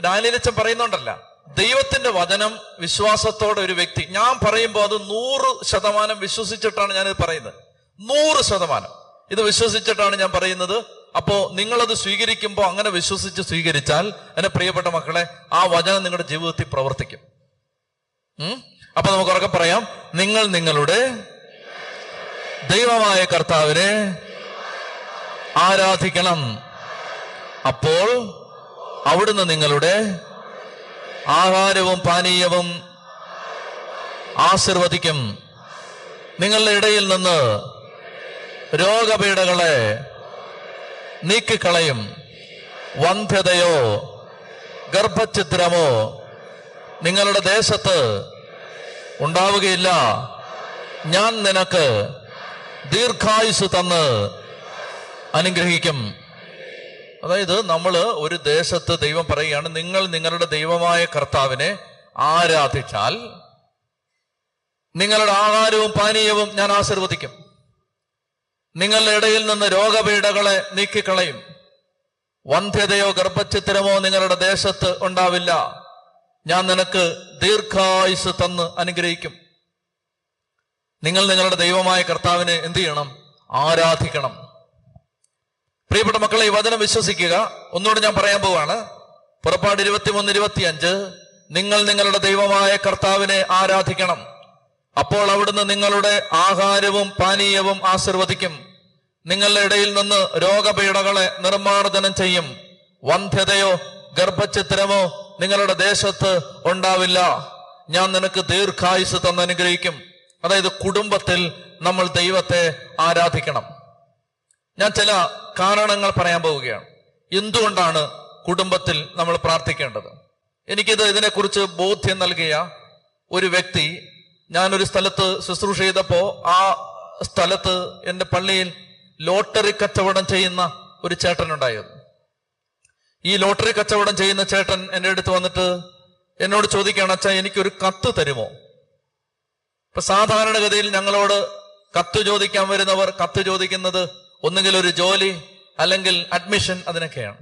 ഡാനിയേലച്ചൻ പറയുന്നുണ്ടല്ല, ദൈവത്തിന്റെ വചനം വിശ്വാസത്തോടെ ഒരു വ്യക്തി, ഞാൻ പറയുമ്പോൾ അത് 100% വിശ്വസിച്ചിട്ടാണ് ഞാനിത് പറയുന്നത്. 100% ഇത് വിശ്വസിച്ചിട്ടാണ് ഞാൻ പറയുന്നത്. അപ്പോ നിങ്ങളത് സ്വീകരിക്കുമ്പോൾ അങ്ങനെ വിശ്വസിച്ച് സ്വീകരിച്ചാൽ എന്റെ പ്രിയപ്പെട്ട മക്കളെ, ആ വചനം നിങ്ങളുടെ ജീവിതത്തിൽ പ്രവർത്തിക്കും. അപ്പൊ നമുക്ക് ഉറക്കെ പറയാം. നിങ്ങൾ നിങ്ങളുടെ ദൈവമായ കർത്താവിനെ ആരാധിക്കണം. അപ്പോൾ അവിടുന്ന് നിങ്ങളുടെ ആഹാരവും പാനീയവും ആശീർവദിക്കും. നിങ്ങളുടെ ഇടയിൽ നിന്ന് രോഗപീഠകളെ നീക്കിക്കളയും. വന്ധ്യതയോ ഗർഭഛിദ്രമോ നിങ്ങളുടെ ദേശത്ത് ഉണ്ടാവുകയില്ല. ഞാൻ നിനക്ക് ദീർഘായുസ് തന്ന് അനുഗ്രഹിക്കും. അതായത് നമ്മള് ഒരു ദേശത്ത് ദൈവം പറയുകയാണ്, നിങ്ങൾ നിങ്ങളുടെ ദൈവമായ കർത്താവിനെ ആരാധിച്ചാൽ നിങ്ങളുടെ ആഹാരവും പാനീയവും ഞാൻ ആശീർവദിക്കും. നിങ്ങളുടെ ഇടയിൽ നിന്ന് രോഗപീഠകളെ നീക്കിക്കളയും. വന്ധ്യതയോ ഗർഭഛിദ്രമോ നിങ്ങളുടെ ദേശത്ത് ഉണ്ടാവില്ല. ഞാൻ നിനക്ക് ദീർഘായുസ് തന്ന് അനുഗ്രഹിക്കും. നിങ്ങൾ നിങ്ങളുടെ ദൈവമായ കർത്താവിനെ എന്ത് ചെയ്യണം? ആരാധിക്കണം. പ്രിയപ്പെട്ട മക്കളെ, ഈ വചനം വിശ്വസിക്കുക. ഒന്നുകൂടെ ഞാൻ പറയാൻ പോവാണ്. പുറപ്പാട് 23:25, നിങ്ങൾ നിങ്ങളുടെ ദൈവമായ കർത്താവിനെ ആരാധിക്കണം, അപ്പോൾ അവിടുന്ന് നിങ്ങളുടെ ആഹാരവും പാനീയവും ആശീർവദിക്കും. നിങ്ങളുടെ ഇടയിൽ നിന്ന് രോഗപീഠകളെ നിർമ്മാർജ്ജനം ചെയ്യും. വന്ധ്യതയോ ഗർഭഛിദ്രമോ നിങ്ങളുടെ ദേശത്ത് ഉണ്ടാവില്ല. ഞാൻ നിനക്ക് ദീർഘായുസ് തന്നനുഗ്രഹിക്കും. അതായത് കുടുംബത്തിൽ നമ്മൾ ദൈവത്തെ ആരാധിക്കണം. ഞാൻ ചില കാരണങ്ങൾ പറയാൻ പോവുകയാണ് എന്തുകൊണ്ടാണ് കുടുംബത്തിൽ നമ്മൾ പ്രാർത്ഥിക്കേണ്ടത്. ഇതിനെക്കുറിച്ച് ബോധ്യം നൽകിയ ഒരു വ്യക്തി, ഞാനൊരു സ്ഥലത്ത് ശുശ്രൂഷ ചെയ്തപ്പോ ആ സ്ഥലത്ത് എൻ്റെ പള്ളിയിൽ ലോട്ടറി കച്ചവടം ചെയ്യുന്ന ഒരു ചേട്ടനുണ്ടായിരുന്നു. ഈ ലോട്ടറി കച്ചവടം ചെയ്യുന്ന ചേട്ടൻ എൻ്റെ അടുത്ത് വന്നിട്ട് എന്നോട് ചോദിക്കുകയാണ്, അച്ഛാ എനിക്കൊരു കത്ത് തരുമോ? ഇപ്പൊ സാധാരണഗതിയിൽ ഞങ്ങളോട് കത്ത് ചോദിക്കാൻ വരുന്നവർ കത്ത് ചോദിക്കുന്നത് ഒന്നുകിൽ ഒരു ജോലി അല്ലെങ്കിൽ അഡ്മിഷൻ, അതിനൊക്കെയാണ്.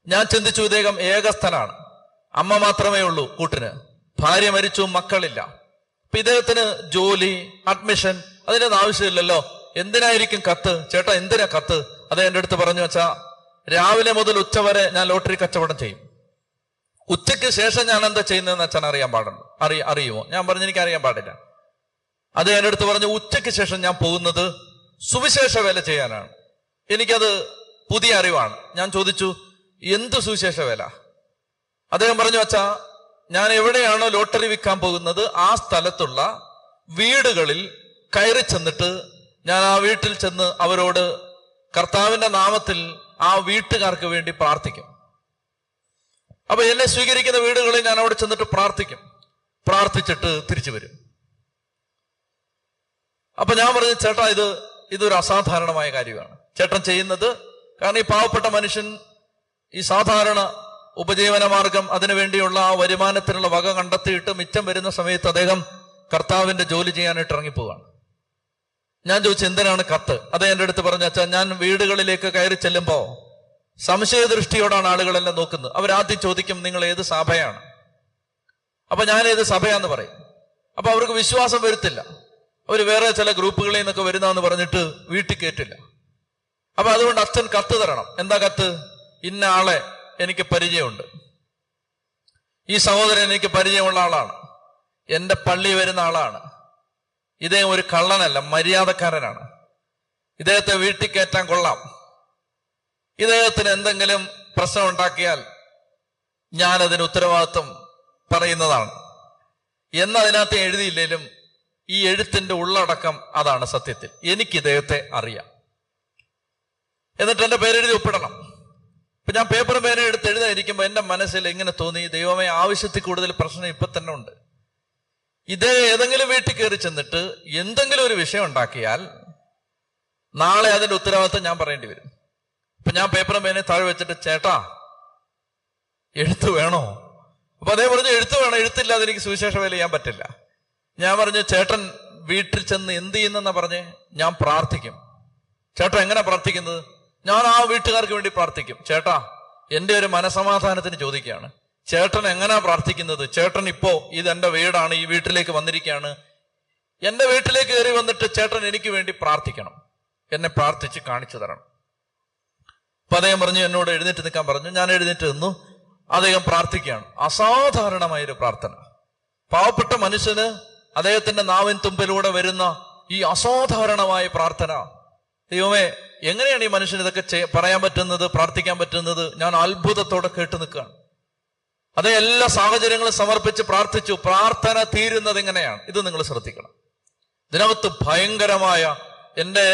ഞാൻ ചിന്തിച്ചു, ഇദ്ദേഹം ഏകസ്ഥനാണ്, അമ്മ മാത്രമേ ഉള്ളൂ കൂട്ടിന്, ഭാര്യ മരിച്ചു, മക്കളില്ല. അപ്പൊ ഇദ്ദേഹത്തിന് ജോലി, അഡ്മിഷൻ അതിനൊന്നും ആവശ്യമില്ലല്ലോ, എന്തിനായിരിക്കും കത്ത്? ചേട്ടാ എന്തിനാ കത്ത്? അത് എൻ്റെ അടുത്ത് പറഞ്ഞു, വെച്ചാ രാവിലെ മുതൽ ഉച്ച വരെ ഞാൻ ലോട്ടറി കച്ചവടം ചെയ്യും, ഉച്ചയ്ക്ക് ശേഷം ഞാൻ എന്താ ചെയ്യുന്നതെന്ന് അച്ഛൻ അറിയുമോ? ഞാൻ പറഞ്ഞു എനിക്ക് അറിയാൻ പാടില്ല. അത് എൻ്റെ അടുത്ത് പറഞ്ഞു, ഉച്ചയ്ക്ക് ശേഷം ഞാൻ പോകുന്നത് സുവിശേഷ വേല ചെയ്യാനാണ്. എനിക്കത് പുതിയ അറിവാണ്. ഞാൻ ചോദിച്ചു, എന്ത് സുവിശേഷ വേല? അദ്ദേഹം പറഞ്ഞു, അച്ഛാ ഞാൻ എവിടെയാണോ ലോട്ടറി വിൽക്കാൻ പോകുന്നത് ആ സ്ഥലത്തുള്ള വീടുകളിൽ കയറി ചെന്നിട്ട് ഞാൻ ആ വീട്ടിൽ ചെന്ന് അവരോട് കർത്താവിന്റെ നാമത്തിൽ ആ വീട്ടുകാർക്ക് വേണ്ടി പ്രാർത്ഥിക്കും. അപ്പൊ എന്നെ സ്വീകരിക്കുന്ന വീടുകളിൽ ഞാൻ അവിടെ ചെന്നിട്ട് പ്രാർത്ഥിക്കും, പ്രാർത്ഥിച്ചിട്ട് തിരിച്ചു വരും. അപ്പൊ ഞാൻ പറഞ്ഞു, ചേട്ടാ ഇതൊരു അസാധാരണമായ കാര്യമാണ് ചേട്ടൻ ചെയ്യുന്നത്. കാരണം ഈ പാവപ്പെട്ട മനുഷ്യൻ ഈ സാധാരണ ഉപജീവന മാർഗം, അതിനുവേണ്ടിയുള്ള ആ വരുമാനത്തിനുള്ള വക കണ്ടെത്തിയിട്ട് മിച്ചം വരുന്ന സമയത്ത് അദ്ദേഹം കർത്താവിന്റെ ജോലി ചെയ്യാനായിട്ട് ഇറങ്ങിപ്പോവാണ്. ഞാൻ ചോദിച്ചു, എന്തിനാണ് കത്ത്? അത് എൻ്റെ അടുത്ത് പറഞ്ഞു, അച്ഛാ ഞാൻ വീടുകളിലേക്ക് കയറി ചെല്ലുമ്പോ സംശയദൃഷ്ടിയോടാണ് ആളുകളെല്ലാം നോക്കുന്നത്. അവരാദ്യം ചോദിക്കും, നിങ്ങൾ ഏത് സഭയാണ്? അപ്പൊ ഞാൻ ഏത് സഭയാന്ന് പറയും. അപ്പൊ അവർക്ക് വിശ്വാസം വരുത്തില്ല. അവർ വേറെ ചില ഗ്രൂപ്പുകളിൽ നിന്നൊക്കെ വരുന്നതെന്ന് പറഞ്ഞിട്ട് വീട്ടിൽ കയറ്റില്ല. അപ്പൊ അതുകൊണ്ട് അച്ഛൻ കത്ത് തരണം. എന്താ കത്ത്? ഇന്ന ആളെ എനിക്ക് പരിചയമുണ്ട്, ഈ സഹോദരൻ എനിക്ക് പരിചയമുള്ള ആളാണ്, എന്റെ പള്ളി വരുന്ന ആളാണ്, ഇദ്ദേഹം ഒരു കള്ളനല്ല, മര്യാദക്കാരനാണ്, ഇദ്ദേഹത്തെ വീട്ടിൽ കയറ്റാൻ കൊള്ളാം, ഇദ്ദേഹത്തിന് എന്തെങ്കിലും പ്രശ്നം ഉണ്ടാക്കിയാൽ ഞാനതിന് ഉത്തരവാദിത്വം പറയുന്നതാണ് എന്നതിനകത്ത് എഴുതിയില്ലേലും ഈ എഴുത്തിന്റെ ഉള്ളടക്കം അതാണ്. സത്യത്തിൽ എനിക്ക് ഇദ്ദേഹത്തെ അറിയാം. എന്നിട്ട് എന്റെ പേരെഴുതി ഒപ്പിടണം. ഇപ്പൊ ഞാൻ പേപ്പറും പേന എടുത്ത് എഴുതാതിരിക്കുമ്പോ എന്റെ മനസ്സിൽ എങ്ങനെ തോന്നി, ദൈവമേ ആവശ്യത്തിൽ കൂടുതൽ പ്രശ്നം ഇപ്പൊ തന്നെ ഉണ്ട്. ഇതേ ഏതെങ്കിലും വീട്ടിൽ കയറി ചെന്നിട്ട് എന്തെങ്കിലും ഒരു വിഷയം ഉണ്ടാക്കിയാൽ നാളെ അതിന്റെ ഉത്തരവാദിത്വം ഞാൻ പറയേണ്ടി വരും. ഇപ്പൊ ഞാൻ പേപ്പറും പേനയും താഴെ വെച്ചിട്ട്, ചേട്ടാ എഴുത്ത് വേണോ? അപ്പൊ അതേ പറഞ്ഞു, എഴുത്ത് വേണം, എഴുത്തില്ലാതെ എനിക്ക് സുവിശേഷ വേല ചെയ്യാൻ പറ്റില്ല. ഞാൻ പറഞ്ഞു, ചേട്ടൻ വീട്ടിൽ ചെന്ന് എന്ത് ചെയ്യുന്നെന്നാ പറഞ്ഞേ? ഞാൻ പ്രാർത്ഥിക്കും. ചേട്ടാ എങ്ങനെ പ്രാർത്ഥിക്കുന്നത്? ഞാൻ ആ വീട്ടുകാർക്ക് വേണ്ടി പ്രാർത്ഥിക്കും. ചേട്ടാ എന്റെ ഒരു മനസമാധാനത്തിന് ചോദിക്കുകയാണ്, ചേട്ടൻ എങ്ങനെയാ പ്രാർത്ഥിക്കുന്നത്? ചേട്ടൻ ഇപ്പോ ഇതെന്റെ വീടാണ്, ഈ വീട്ടിലേക്ക് വന്നിരിക്കുകയാണ്, എന്റെ വീട്ടിലേക്ക് കയറി വന്നിട്ട് ചേട്ടൻ എനിക്ക് വേണ്ടി പ്രാർത്ഥിക്കണം, എന്നെ പ്രാർത്ഥിച്ച് കാണിച്ചു തരണം. അപ്പൊ അദ്ദേഹം പറഞ്ഞു, എന്നോട് എഴുന്നേറ്റ് നിൽക്കാൻ പറഞ്ഞു. ഞാൻ എഴുന്നേറ്റ് നിന്നു. അദ്ദേഹം പ്രാർത്ഥിക്കുകയാണ്. അസാധാരണമായൊരു പ്രാർത്ഥന. പാവപ്പെട്ട മനുഷ്യന് അദ്ദേഹത്തിന്റെ നാവിൻ തുമ്പിലൂടെ വരുന്ന ഈ അസാധാരണമായ പ്രാർത്ഥന, ദൈവമേ എങ്ങനെയാണ് ഈ മനുഷ്യന് ഇതൊക്കെ പറയാൻ പറ്റുന്നത്, പ്രാർത്ഥിക്കാൻ പറ്റുന്നത്? ഞാൻ അത്ഭുതത്തോടെ കേട്ടു നിൽക്കുകയാണ്. അതേ എല്ലാ സാഹചര്യങ്ങളും സമർപ്പിച്ച് പ്രാർത്ഥിച്ചു. പ്രാർത്ഥന തീരുന്നത് എങ്ങനെയാണ്? ഇത് നിങ്ങൾ ശ്രദ്ധിക്കണം. ഇതിനകത്ത് ഭയങ്കരമായ എന്റെ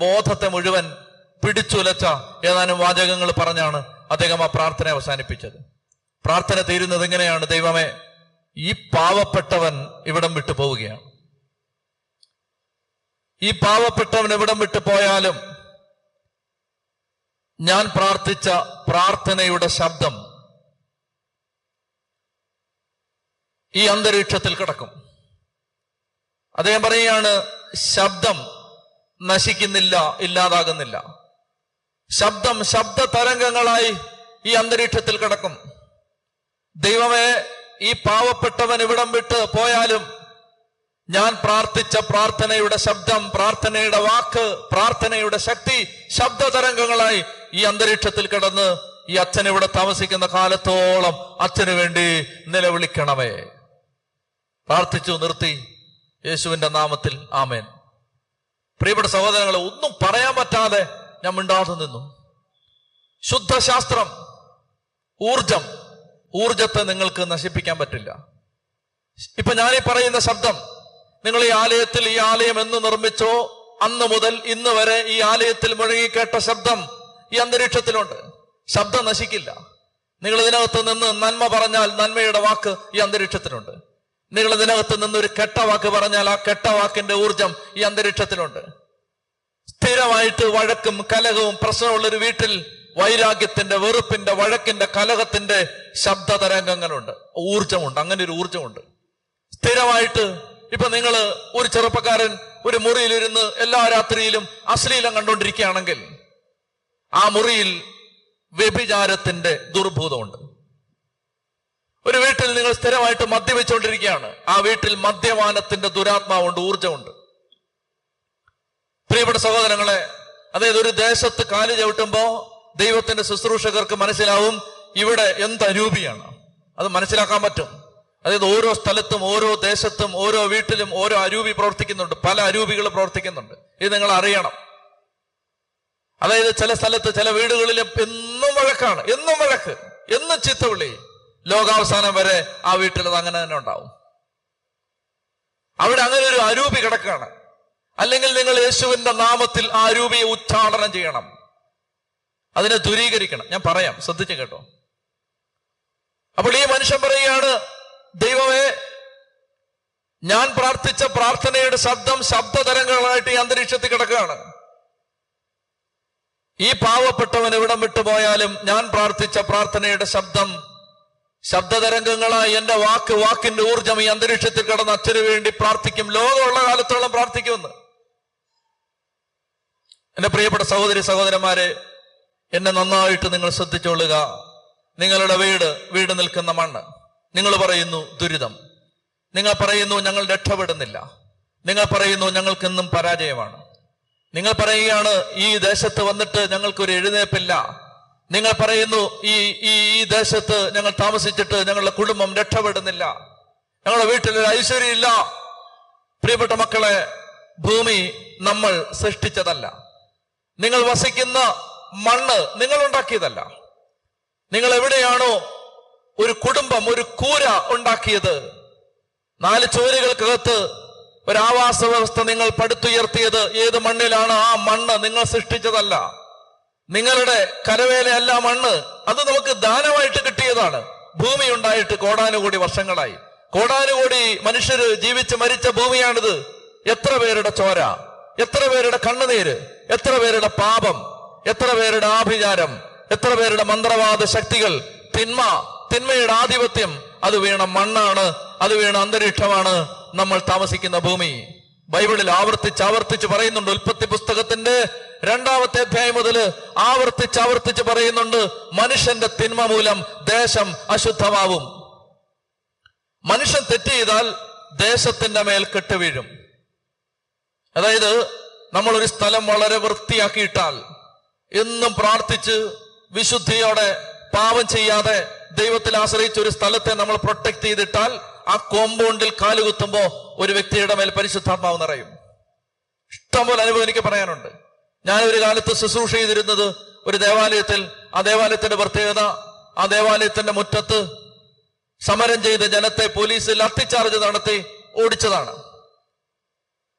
ബോധത്തെ മുഴുവൻ പിടിച്ചുലച്ച ഏതാനും വാചകങ്ങൾ പറഞ്ഞാണ് അദ്ദേഹം ആ പ്രാർത്ഥന അവസാനിപ്പിച്ചത്. പ്രാർത്ഥന തീരുന്നത് എങ്ങനെയാണ്? ദൈവമേ ഈ പാവപ്പെട്ടവൻ ഇവിടം വിട്ടു പോവുകയാണ്, ഈ പാവപ്പെട്ടവൻ ഇവിടം വിട്ടു പോയാലും ഞാൻ പ്രാർത്ഥിച്ച പ്രാർത്ഥനയുടെ ശബ്ദം ഈ അന്തരീക്ഷത്തിൽ കിടക്കും. അദ്ദേഹം പറയുകയാണ്, ശബ്ദം നശിക്കുന്നില്ല, ഇല്ലാതാകുന്നില്ല. ശബ്ദ തരംഗങ്ങളായി ഈ അന്തരീക്ഷത്തിൽ കിടക്കും. ദൈവമേ ഈ പാവപ്പെട്ടവൻ ഇവിടം വിട്ട് പോയാലും ഞാൻ പ്രാർത്ഥിച്ച പ്രാർത്ഥനയുടെ ശബ്ദം, പ്രാർത്ഥനയുടെ വാക്ക്, പ്രാർത്ഥനയുടെ ശക്തി ശബ്ദ തരംഗങ്ങളായി ഈ അന്തരീക്ഷത്തിൽ കിടന്ന് ഈ അച്ഛൻ ഇവിടെ താമസിക്കുന്ന കാലത്തോളം അച്ഛന് വേണ്ടി നിലവിളിക്കണമേ. പ്രാർത്ഥിച്ചു നിർത്തി. യേശുവിന്റെ നാമത്തിൽ ആമേൻ. പ്രിയപ്പെട്ട സഹോദരങ്ങളെ, ഒന്നും പറയാൻ പറ്റാതെ ഞാൻ മിണ്ടാതെ നിന്നു. ശുദ്ധശാസ്ത്രം, ഊർജത്തെ നിങ്ങൾക്ക് നശിപ്പിക്കാൻ പറ്റില്ല. ഇപ്പൊ ഞാനീ പറയുന്ന ശബ്ദം, നിങ്ങൾ ഈ ആലയത്തിൽ, ഈ ആലയം എന്ന് നിർമ്മിച്ചോ അന്ന് മുതൽ ഇന്ന് വരെ ഈ ആലയത്തിൽ മുഴങ്ങിക്കേട്ട ശബ്ദം ഈ അന്തരീക്ഷത്തിലുണ്ട്. ശബ്ദം നശിക്കില്ല. നിങ്ങൾ ഇതിനകത്ത് നിന്ന് നന്മ പറഞ്ഞാൽ നന്മയുടെ വാക്ക് ഈ അന്തരീക്ഷത്തിലുണ്ട്. നിങ്ങൾ ഇതിനകത്ത് നിന്ന് ഒരു കെട്ട വാക്ക് പറഞ്ഞാൽ ആ കെട്ട വാക്കിന്റെ ഊർജം ഈ അന്തരീക്ഷത്തിലുണ്ട്. സ്ഥിരമായിട്ട് വഴക്കും കലഹവും പ്രശ്നമുള്ളൊരു വീട്ടിൽ വൈരാഗ്യത്തിന്റെ, വെറുപ്പിന്റെ, വഴക്കിന്റെ, കലഹത്തിന്റെ ശബ്ദ തരംഗങ്ങളുണ്ട്, ഊർജമുണ്ട്. അങ്ങനെ ഒരു ഊർജമുണ്ട് സ്ഥിരമായിട്ട്. ഇപ്പൊ നിങ്ങള് ഒരു ചെറുപ്പക്കാരൻ ഒരു മുറിയിലിരുന്ന് എല്ലാ രാത്രിയിലും അശ്ലീലം കണ്ടുകൊണ്ടിരിക്കുകയാണെങ്കിൽ ആ മുറിയിൽ വ്യഭിചാരത്തിന്റെ ദുർഭൂതമുണ്ട്. ഒരു വീട്ടിൽ നിങ്ങൾ സ്ഥിരമായിട്ട് മദ്യപിച്ചുകൊണ്ടിരിക്കുകയാണ്, ആ വീട്ടിൽ മദ്യപാനത്തിന്റെ ദുരാത്മാവുണ്ട്, ഊർജമുണ്ട്. പ്രിയപ്പെട്ട സഹോദരങ്ങളെ, അതായത് ഒരു ദേശത്ത് കാല് ചവിട്ടുമ്പോ ദൈവത്തിന്റെ ശുശ്രൂഷകർക്ക് മനസ്സിലാവും ഇവിടെ എന്ത് അരൂപിയാണ്. അത് മനസ്സിലാക്കാൻ പറ്റും. അതായത് ഓരോ സ്ഥലത്തും, ഓരോ ദേശത്തും, ഓരോ വീട്ടിലും ഓരോ അരൂപി പ്രവർത്തിക്കുന്നുണ്ട്. പല അരൂപികൾ പ്രവർത്തിക്കുന്നുണ്ട്. ഇത് നിങ്ങൾ അറിയണം. അതായത് ചില സ്ഥലത്ത്, ചില വീടുകളിൽ എന്നും വഴക്കാണ്, എന്നും വഴക്ക്, എന്നും ചീത്തവിളി. ലോകാവസാനം വരെ ആ വീട്ടിൽ അത് അങ്ങനെ തന്നെ ഉണ്ടാവും. അവിടെ അങ്ങനെ ഒരു അരൂപി കിടക്കുകയാണ്. അല്ലെങ്കിൽ നിങ്ങൾ യേശുവിന്റെ നാമത്തിൽ ആ അരൂപിയെ ഉച്ചാടനം ചെയ്യണം, അതിനെ ദൂരീകരിക്കണം. ഞാൻ പറയാം, ശ്രദ്ധിച്ചു കേട്ടോ. അപ്പോൾ ഈ മനുഷ്യൻ പറയുകയാണ്, ദൈവമേ, ഞാൻ പ്രാർത്ഥിച്ച പ്രാർത്ഥനയുടെ ശബ്ദം ശബ്ദതരംഗങ്ങളായിട്ട് ഈ അന്തരീക്ഷത്തിൽ കിടക്കുകയാണ്. ഈ പാവപ്പെട്ടവൻ എവിടം വിട്ടുപോയാലും ഞാൻ പ്രാർത്ഥിച്ച പ്രാർത്ഥനയുടെ ശബ്ദം ശബ്ദതരംഗങ്ങളായി എന്റെ വാക്കിന്റെ ഊർജം ഈ അന്തരീക്ഷത്തിൽ കിടന്ന് അച്ഛന് വേണ്ടി പ്രാർത്ഥിക്കും. ലോകമുള്ള കാലത്തോളം പ്രാർത്ഥിക്കുമെന്ന്. എന്റെ പ്രിയപ്പെട്ട സഹോദരി സഹോദരന്മാരെ, എന്നെ നന്നായിട്ട് നിങ്ങൾ ശ്രദ്ധിച്ചോളുക. നിങ്ങളുടെ വീട് നിൽക്കുന്ന മണ്ണ്. നിങ്ങൾ പറയുന്നു ദുരിതം, നിങ്ങൾ പറയുന്നു ഞങ്ങൾ രക്ഷപ്പെടുന്നില്ല, നിങ്ങൾ പറയുന്നു ഞങ്ങൾക്കെന്നും പരാജയമാണ്, നിങ്ങൾ പറയുകയാണ് ഈ ദേശത്ത് വന്നിട്ട് ഞങ്ങൾക്കൊരു എഴുന്നേൽപ്പില്ല, നിങ്ങൾ പറയുന്നു ഈ ദേശത്ത് ഞങ്ങൾ താമസിച്ചിട്ട് ഞങ്ങളുടെ കുടുംബം രക്ഷപ്പെടുന്നില്ല, ഞങ്ങളുടെ വീട്ടിലൊരു ഐശ്വര്യം ഇല്ല. പ്രിയപ്പെട്ട മക്കളെ, ഭൂമി നമ്മൾ സൃഷ്ടിച്ചതല്ല. നിങ്ങൾ വസിക്കുന്ന മണ്ണ് നിങ്ങൾ ഉണ്ടാക്കിയതല്ല. നിങ്ങൾ എവിടെയാണോ ഒരു കുടുംബം, ഒരു കൂര ഉണ്ടാക്കിയത്, 4 ചുവരുകൾക്കകത്ത് ഒരു ആവാസ വ്യവസ്ഥ നിങ്ങൾ പടുത്തുയർത്തിയത് ഏത് മണ്ണിലാണ്? ആ മണ്ണ് നിങ്ങൾ സൃഷ്ടിച്ചതല്ല. നിങ്ങളുടെ കരവേലയല്ല മണ്ണ്, അത് നമുക്ക് ദാനമായിട്ട് കിട്ടിയതാണ്. ഭൂമി ഉണ്ടായിട്ട് കോടാനുകോടി വർഷങ്ങളായി, കോടാനുകോടി മനുഷ്യര് ജീവിച്ച് മരിച്ച ഭൂമിയാണിത്. എത്ര പേരുടെ ചോര, എത്ര പേരുടെ കണ്ണുനീര്, എത്ര പേരുടെ പാപം, എത്ര പേരുടെ ആഭിചാരം, എത്ര പേരുടെ മന്ത്രവാദ ശക്തികൾ, തിന്മയുടെ ആധിപത്യം, അത് വീണ മണ്ണാണ്, അത് വീണ അന്തരീക്ഷമാണ് നമ്മൾ താമസിക്കുന്ന ഭൂമി. ബൈബിളിൽ ആവർത്തിച്ച് പറയുന്നുണ്ട്. ഉൽപ്പത്തി പുസ്തകത്തിന്റെ 2-ാമത്തെ അധ്യായം മുതൽ ആവർത്തിച്ച് പറയുന്നുണ്ട്, മനുഷ്യന്റെ തിന്മ മൂലം ദേശം അശുദ്ധമാവും. മനുഷ്യൻ തെറ്റ് ചെയ്താൽ ദേശത്തിന്റെ മേൽ കെട്ടുവീഴും. അതായത് നമ്മളൊരു സ്ഥലം വളരെ വൃത്തിയാക്കിയിട്ടാൽ, എന്നും പ്രാർത്ഥിച്ച് വിശുദ്ധിയോടെ പാപം ചെയ്യാതെ ദൈവത്തിൽ ആശ്രയിച്ച ഒരു സ്ഥലത്തെ നമ്മൾ പ്രൊട്ടക്ട് ചെയ്തിട്ടാൽ, ആ കോമ്പൗണ്ടിൽ കാലുകുത്തുമ്പോ ഒരു വ്യക്തിയുടെ മേൽ പരിശുദ്ധാത്മാവ് നിറയും. ഇഷ്ടംപോലെ അനുഭവം എനിക്ക് പറയാനുണ്ട്. ഞാൻ ഒരു കാലത്ത് ശുശ്രൂഷ ചെയ്തിരുന്നത് ഒരു ദേവാലയത്തിൽ. ആ ദേവാലയത്തിന്റെ പ്രത്യേകത, ആ ദേവാലയത്തിന്റെ മുറ്റത്ത് സമരം ചെയ്ത ജനത്തെ പോലീസ് ലാത്തിച്ചാർജ് നടത്തി ഓടിച്ചതാണ്.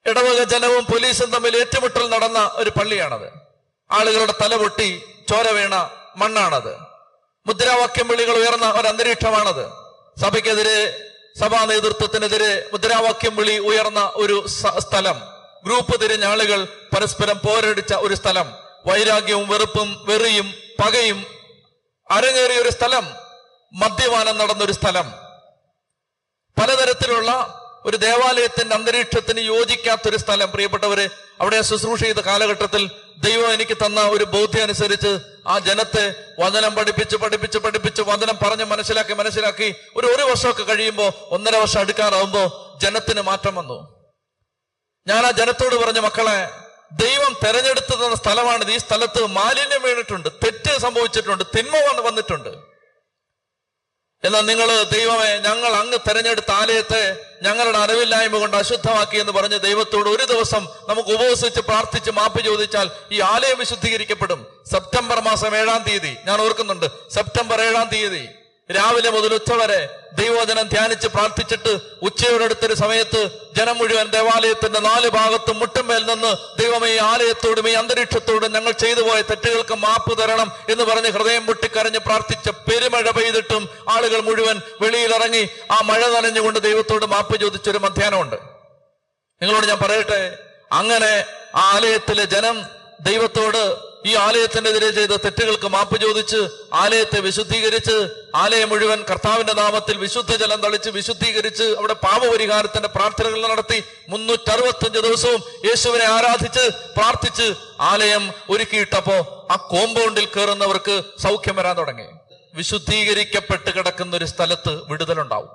ഇടവക ജനവും പോലീസും തമ്മിൽ ഏറ്റുമുട്ടൽ നടന്ന ഒരു പള്ളിയാണത്. ആളുകളുടെ തല പൊട്ടി ചോര വീണ മണ്ണാണത്. മുദ്രാവാക്യം വിളികൾ ഉയർന്ന ഒരു അന്തരീക്ഷമാണത്. സഭയ്ക്കെതിരെ, സഭാ നേതൃത്വത്തിനെതിരെ മുദ്രാവാക്യം വിളി ഉയർന്ന ഒരു സ്ഥലം. ഗ്രൂപ്പ് തിരിഞ്ഞ ആളുകൾ പരസ്പരം പോരടിച്ച ഒരു സ്ഥലം. വൈരാഗ്യവും വെറുപ്പും വെറിയും പകയും അരങ്ങേറിയ ഒരു സ്ഥലം. മദ്യപാനം നടന്നൊരു സ്ഥലം. പലതരത്തിലുള്ള ഒരു ദേവാലയത്തിന്റെ അന്തരീക്ഷത്തിന് യോജിക്കാത്തൊരു സ്ഥലം. പ്രിയപ്പെട്ടവരെ, അവിടെ ശുശ്രൂഷ ചെയ്ത കാലഘട്ടത്തിൽ ദൈവം എനിക്ക് തന്ന ഒരു ബോധ്യം അനുസരിച്ച് ആ ജനത്തെ വചനം പഠിപ്പിച്ച് വചനം പറഞ്ഞ് മനസ്സിലാക്കി ഒരു വർഷമൊക്കെ കഴിയുമ്പോൾ, 1.5 വർഷം അടുക്കാറാവുമ്പോ ജനത്തിന് മാറ്റം വന്നു. ഞാൻ ആ ജനത്തോട് പറഞ്ഞു, മക്കളെ, ദൈവം തെരഞ്ഞെടുത്തു തന്ന സ്ഥലമാണിത്. ഈ സ്ഥലത്ത് മാലിന്യം വീണിട്ടുണ്ട്, തെറ്റ് സംഭവിച്ചിട്ടുണ്ട്, തിന്മ വന്നിട്ടുണ്ട്. എന്നാൽ നിങ്ങൾ, ദൈവമേ, ഞങ്ങൾ അങ്ങ് തെരഞ്ഞെടുത്ത ആലയത്തെ ഞങ്ങളുടെ അറിവില്ലായ്മ കൊണ്ട് അശുദ്ധമാക്കി എന്ന് പറഞ്ഞ് ദൈവത്തോട് ഒരു ദിവസം നമുക്ക് ഉപവസിച്ച് പ്രാർത്ഥിച്ച് മാപ്പ് ചോദിച്ചാൽ ഈ ആലയം വിശുദ്ധീകരിക്കപ്പെടും. സെപ്റ്റംബർ മാസം 7-ാം തീയതി, ഞാൻ ഓർക്കുന്നുണ്ട്, സെപ്റ്റംബർ 7-ാം തീയതി രാവിലെ മുതൽ ഉച്ചവരെ ദൈവവചനം ധ്യാനിച്ച് പ്രാർത്ഥിച്ചിട്ട് ഉച്ചയോടടുത്തൊരു സമയത്ത് ജനം മുഴുവൻ ദേവാലയത്തിന്റെ 4 ഭാഗത്തും മുട്ടുമേൽ നിന്ന്, ദൈവമേ, ഈ ആലയത്തോടും ഈ അന്തരീക്ഷത്തോടും ഞങ്ങൾ ചെയ്തു പോയ തെറ്റുകൾക്ക് മാപ്പ് തരണം എന്ന് പറഞ്ഞ് ഹൃദയം പൊട്ടിക്കരഞ്ഞ് പ്രാർത്ഥിച്ച പെരുമഴ പെയ്തിട്ടും ആളുകൾ മുഴുവൻ വെളിയിലിറങ്ങി ആ മഴ നനഞ്ഞുകൊണ്ട് ദൈവത്തോട് മാപ്പ് ചോദിച്ചൊരു മധ്യാഹ്നമുണ്ട്. നിങ്ങളോട് ഞാൻ പറയട്ടെ, അങ്ങനെ ആ ആലയത്തിലെ ജനം ദൈവത്തോട് ഈ ആലയത്തിനെതിരെ ചെയ്ത തെറ്റുകൾക്ക് മാപ്പ് ചോദിച്ച് ആലയത്തെ വിശുദ്ധീകരിച്ച്, ആലയം മുഴുവൻ കർത്താവിന്റെ നാമത്തിൽ വിശുദ്ധ ജലം തളിച്ച് വിശുദ്ധീകരിച്ച് അവിടെ പാപപരിഹാരത്തിന്റെ പ്രാർത്ഥനകൾ നടത്തി 365 ദിവസവും യേശുവിനെ ആരാധിച്ച് പ്രാർത്ഥിച്ച് ആലയം ഒരുക്കിയിട്ടപ്പോ ആ കോമ്പൗണ്ടിൽ കയറുന്നവർക്ക് സൗഖ്യം വരാൻ തുടങ്ങി. വിശുദ്ധീകരിക്കപ്പെട്ട് കിടക്കുന്ന ഒരു സ്ഥലത്ത് വിടുതലുണ്ടാവും.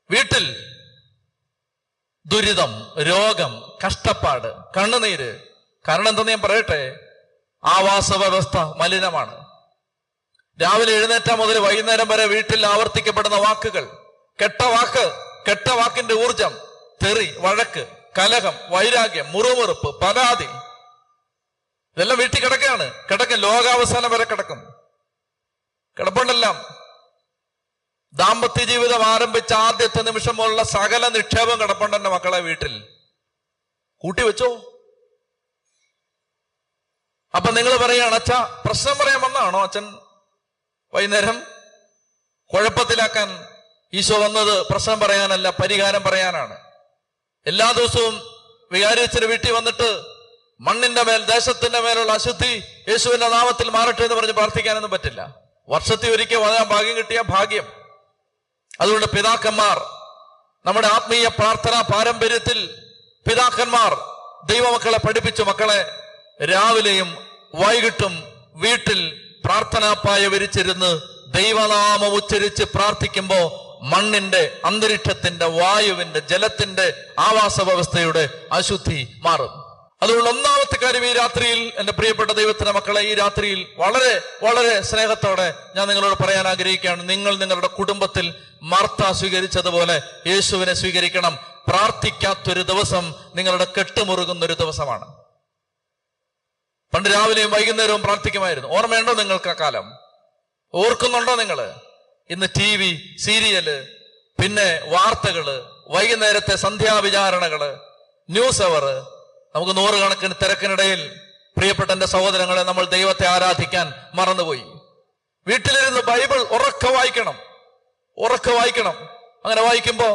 വീട്ടിൽ ദുരിതം, രോഗം, കഷ്ടപ്പാട്, കണ്ണുനീര്. കാരണം എന്തെന്ന് ഞാൻ പറയട്ടെ, ആവാസ വ്യവസ്ഥ മലിനമാണ്. രാവിലെ എഴുന്നേറ്റ മുതൽ വൈകുന്നേരം വരെ വീട്ടിൽ ആവർത്തിക്കപ്പെടുന്ന വാക്കുകൾ, കെട്ട വാക്കിന്റെ ഊർജം, തെറി, വഴക്ക്, കലഹം, വൈരാഗ്യം, മുറുമുറുപ്പ്, പരാതി, ഇതെല്ലാം വീട്ടിൽ കിടക്കും. ലോകാവസാനം വരെ കിടപ്പുണ്ടെല്ലാം. ദാമ്പത്യ ജീവിതം ആരംഭിച്ച ആദ്യത്തെ നിമിഷം പോലുള്ള സകല നിക്ഷേപം കിടപ്പുണ്ടെന്റെ മക്കളെ വീട്ടിൽ കൂട്ടിവെച്ചോ. അപ്പൊ നിങ്ങൾ പറയാണ്, അച്ഛാ, പ്രശ്നം പറയാൻ വന്നാണോ അച്ഛൻ വൈകുന്നേരം? കുഴപ്പത്തിലാക്കാൻ ഈശോ വന്നത് പ്രശ്നം പറയാനല്ല, പരിഹാരം പറയാനാണ്. എല്ലാ ദിവസവും വികാരിയച്ഛന് വീട്ടിൽ വന്നിട്ട് മണ്ണിന്റെ മേൽ, ദേശത്തിന്റെ മേലുള്ള അശുദ്ധി യേശുവിന്റെ നാമത്തിൽ മാറട്ടെ എന്ന് പറഞ്ഞ് പ്രാർത്ഥിക്കാനൊന്നും പറ്റില്ല. വർഷത്തിൽ ഒരിക്കൽ വരാൻ ഭാഗ്യം കിട്ടിയ ഭാഗ്യം. അതുകൊണ്ട് പിതാക്കന്മാർ, നമ്മുടെ ആത്മീയ പ്രാർത്ഥനാ പാരമ്പര്യത്തിൽ പിതാക്കന്മാർ ദൈവമക്കളെ പഠിപ്പിച്ചു, മക്കളെ, രാവിലെയും വൈകിട്ടും വീട്ടിൽ പ്രാർത്ഥനാപ്പായ വിരിച്ചിരുന്ന് ദൈവനാമം ഉച്ചരിച്ച് പ്രാർത്ഥിക്കുമ്പോ മണ്ണിന്റെ, അന്തരീക്ഷത്തിന്റെ, വായുവിന്റെ, ജലത്തിന്റെ, ആവാസ വ്യവസ്ഥയുടെ അശുദ്ധി മാറും. അതുകൊണ്ട് ഒന്നാമത്തെ കാര്യം, ഈ രാത്രിയിൽ എന്റെ പ്രിയപ്പെട്ട ദൈവത്തിന്റെ മക്കളെ, ഈ രാത്രിയിൽ വളരെ വളരെ സ്നേഹത്തോടെ ഞാൻ നിങ്ങളോട് പറയാൻ ആഗ്രഹിക്കുകയാണ്, നിങ്ങൾ നിങ്ങളുടെ കുടുംബത്തിൽ മർത്ത സ്വീകരിച്ചതുപോലെ യേശുവിനെ സ്വീകരിക്കണം. പ്രാർത്ഥിക്കാത്തൊരു ദിവസം നിങ്ങളുടെ കെട്ടുമുറുകുന്നൊരു ദിവസമാണ്. പണ്ട് രാവിലെയും വൈകുന്നേരവും പ്രാർത്ഥിക്കുമായിരുന്നു. ഓർമ്മയുണ്ടോ നിങ്ങൾക്ക് ആ കാലം? ഓർക്കുന്നുണ്ടോ നിങ്ങൾ? ഇന്ന് TV, സീരിയല്, പിന്നെ വാർത്തകള്, വൈകുന്നേരത്തെ സന്ധ്യാവിചാരണകള്, ന്യൂസ് അവർ, നമുക്ക് 100 കണക്കിന് തിരക്കിനിടയിൽ പ്രിയപ്പെട്ട എന്റെ സഹോദരങ്ങളെ, നമ്മൾ ദൈവത്തെ ആരാധിക്കാൻ മറന്നുപോയി. വീട്ടിലിരുന്ന് ബൈബിൾ ഉറക്കെ വായിക്കണം. അങ്ങനെ വായിക്കുമ്പോ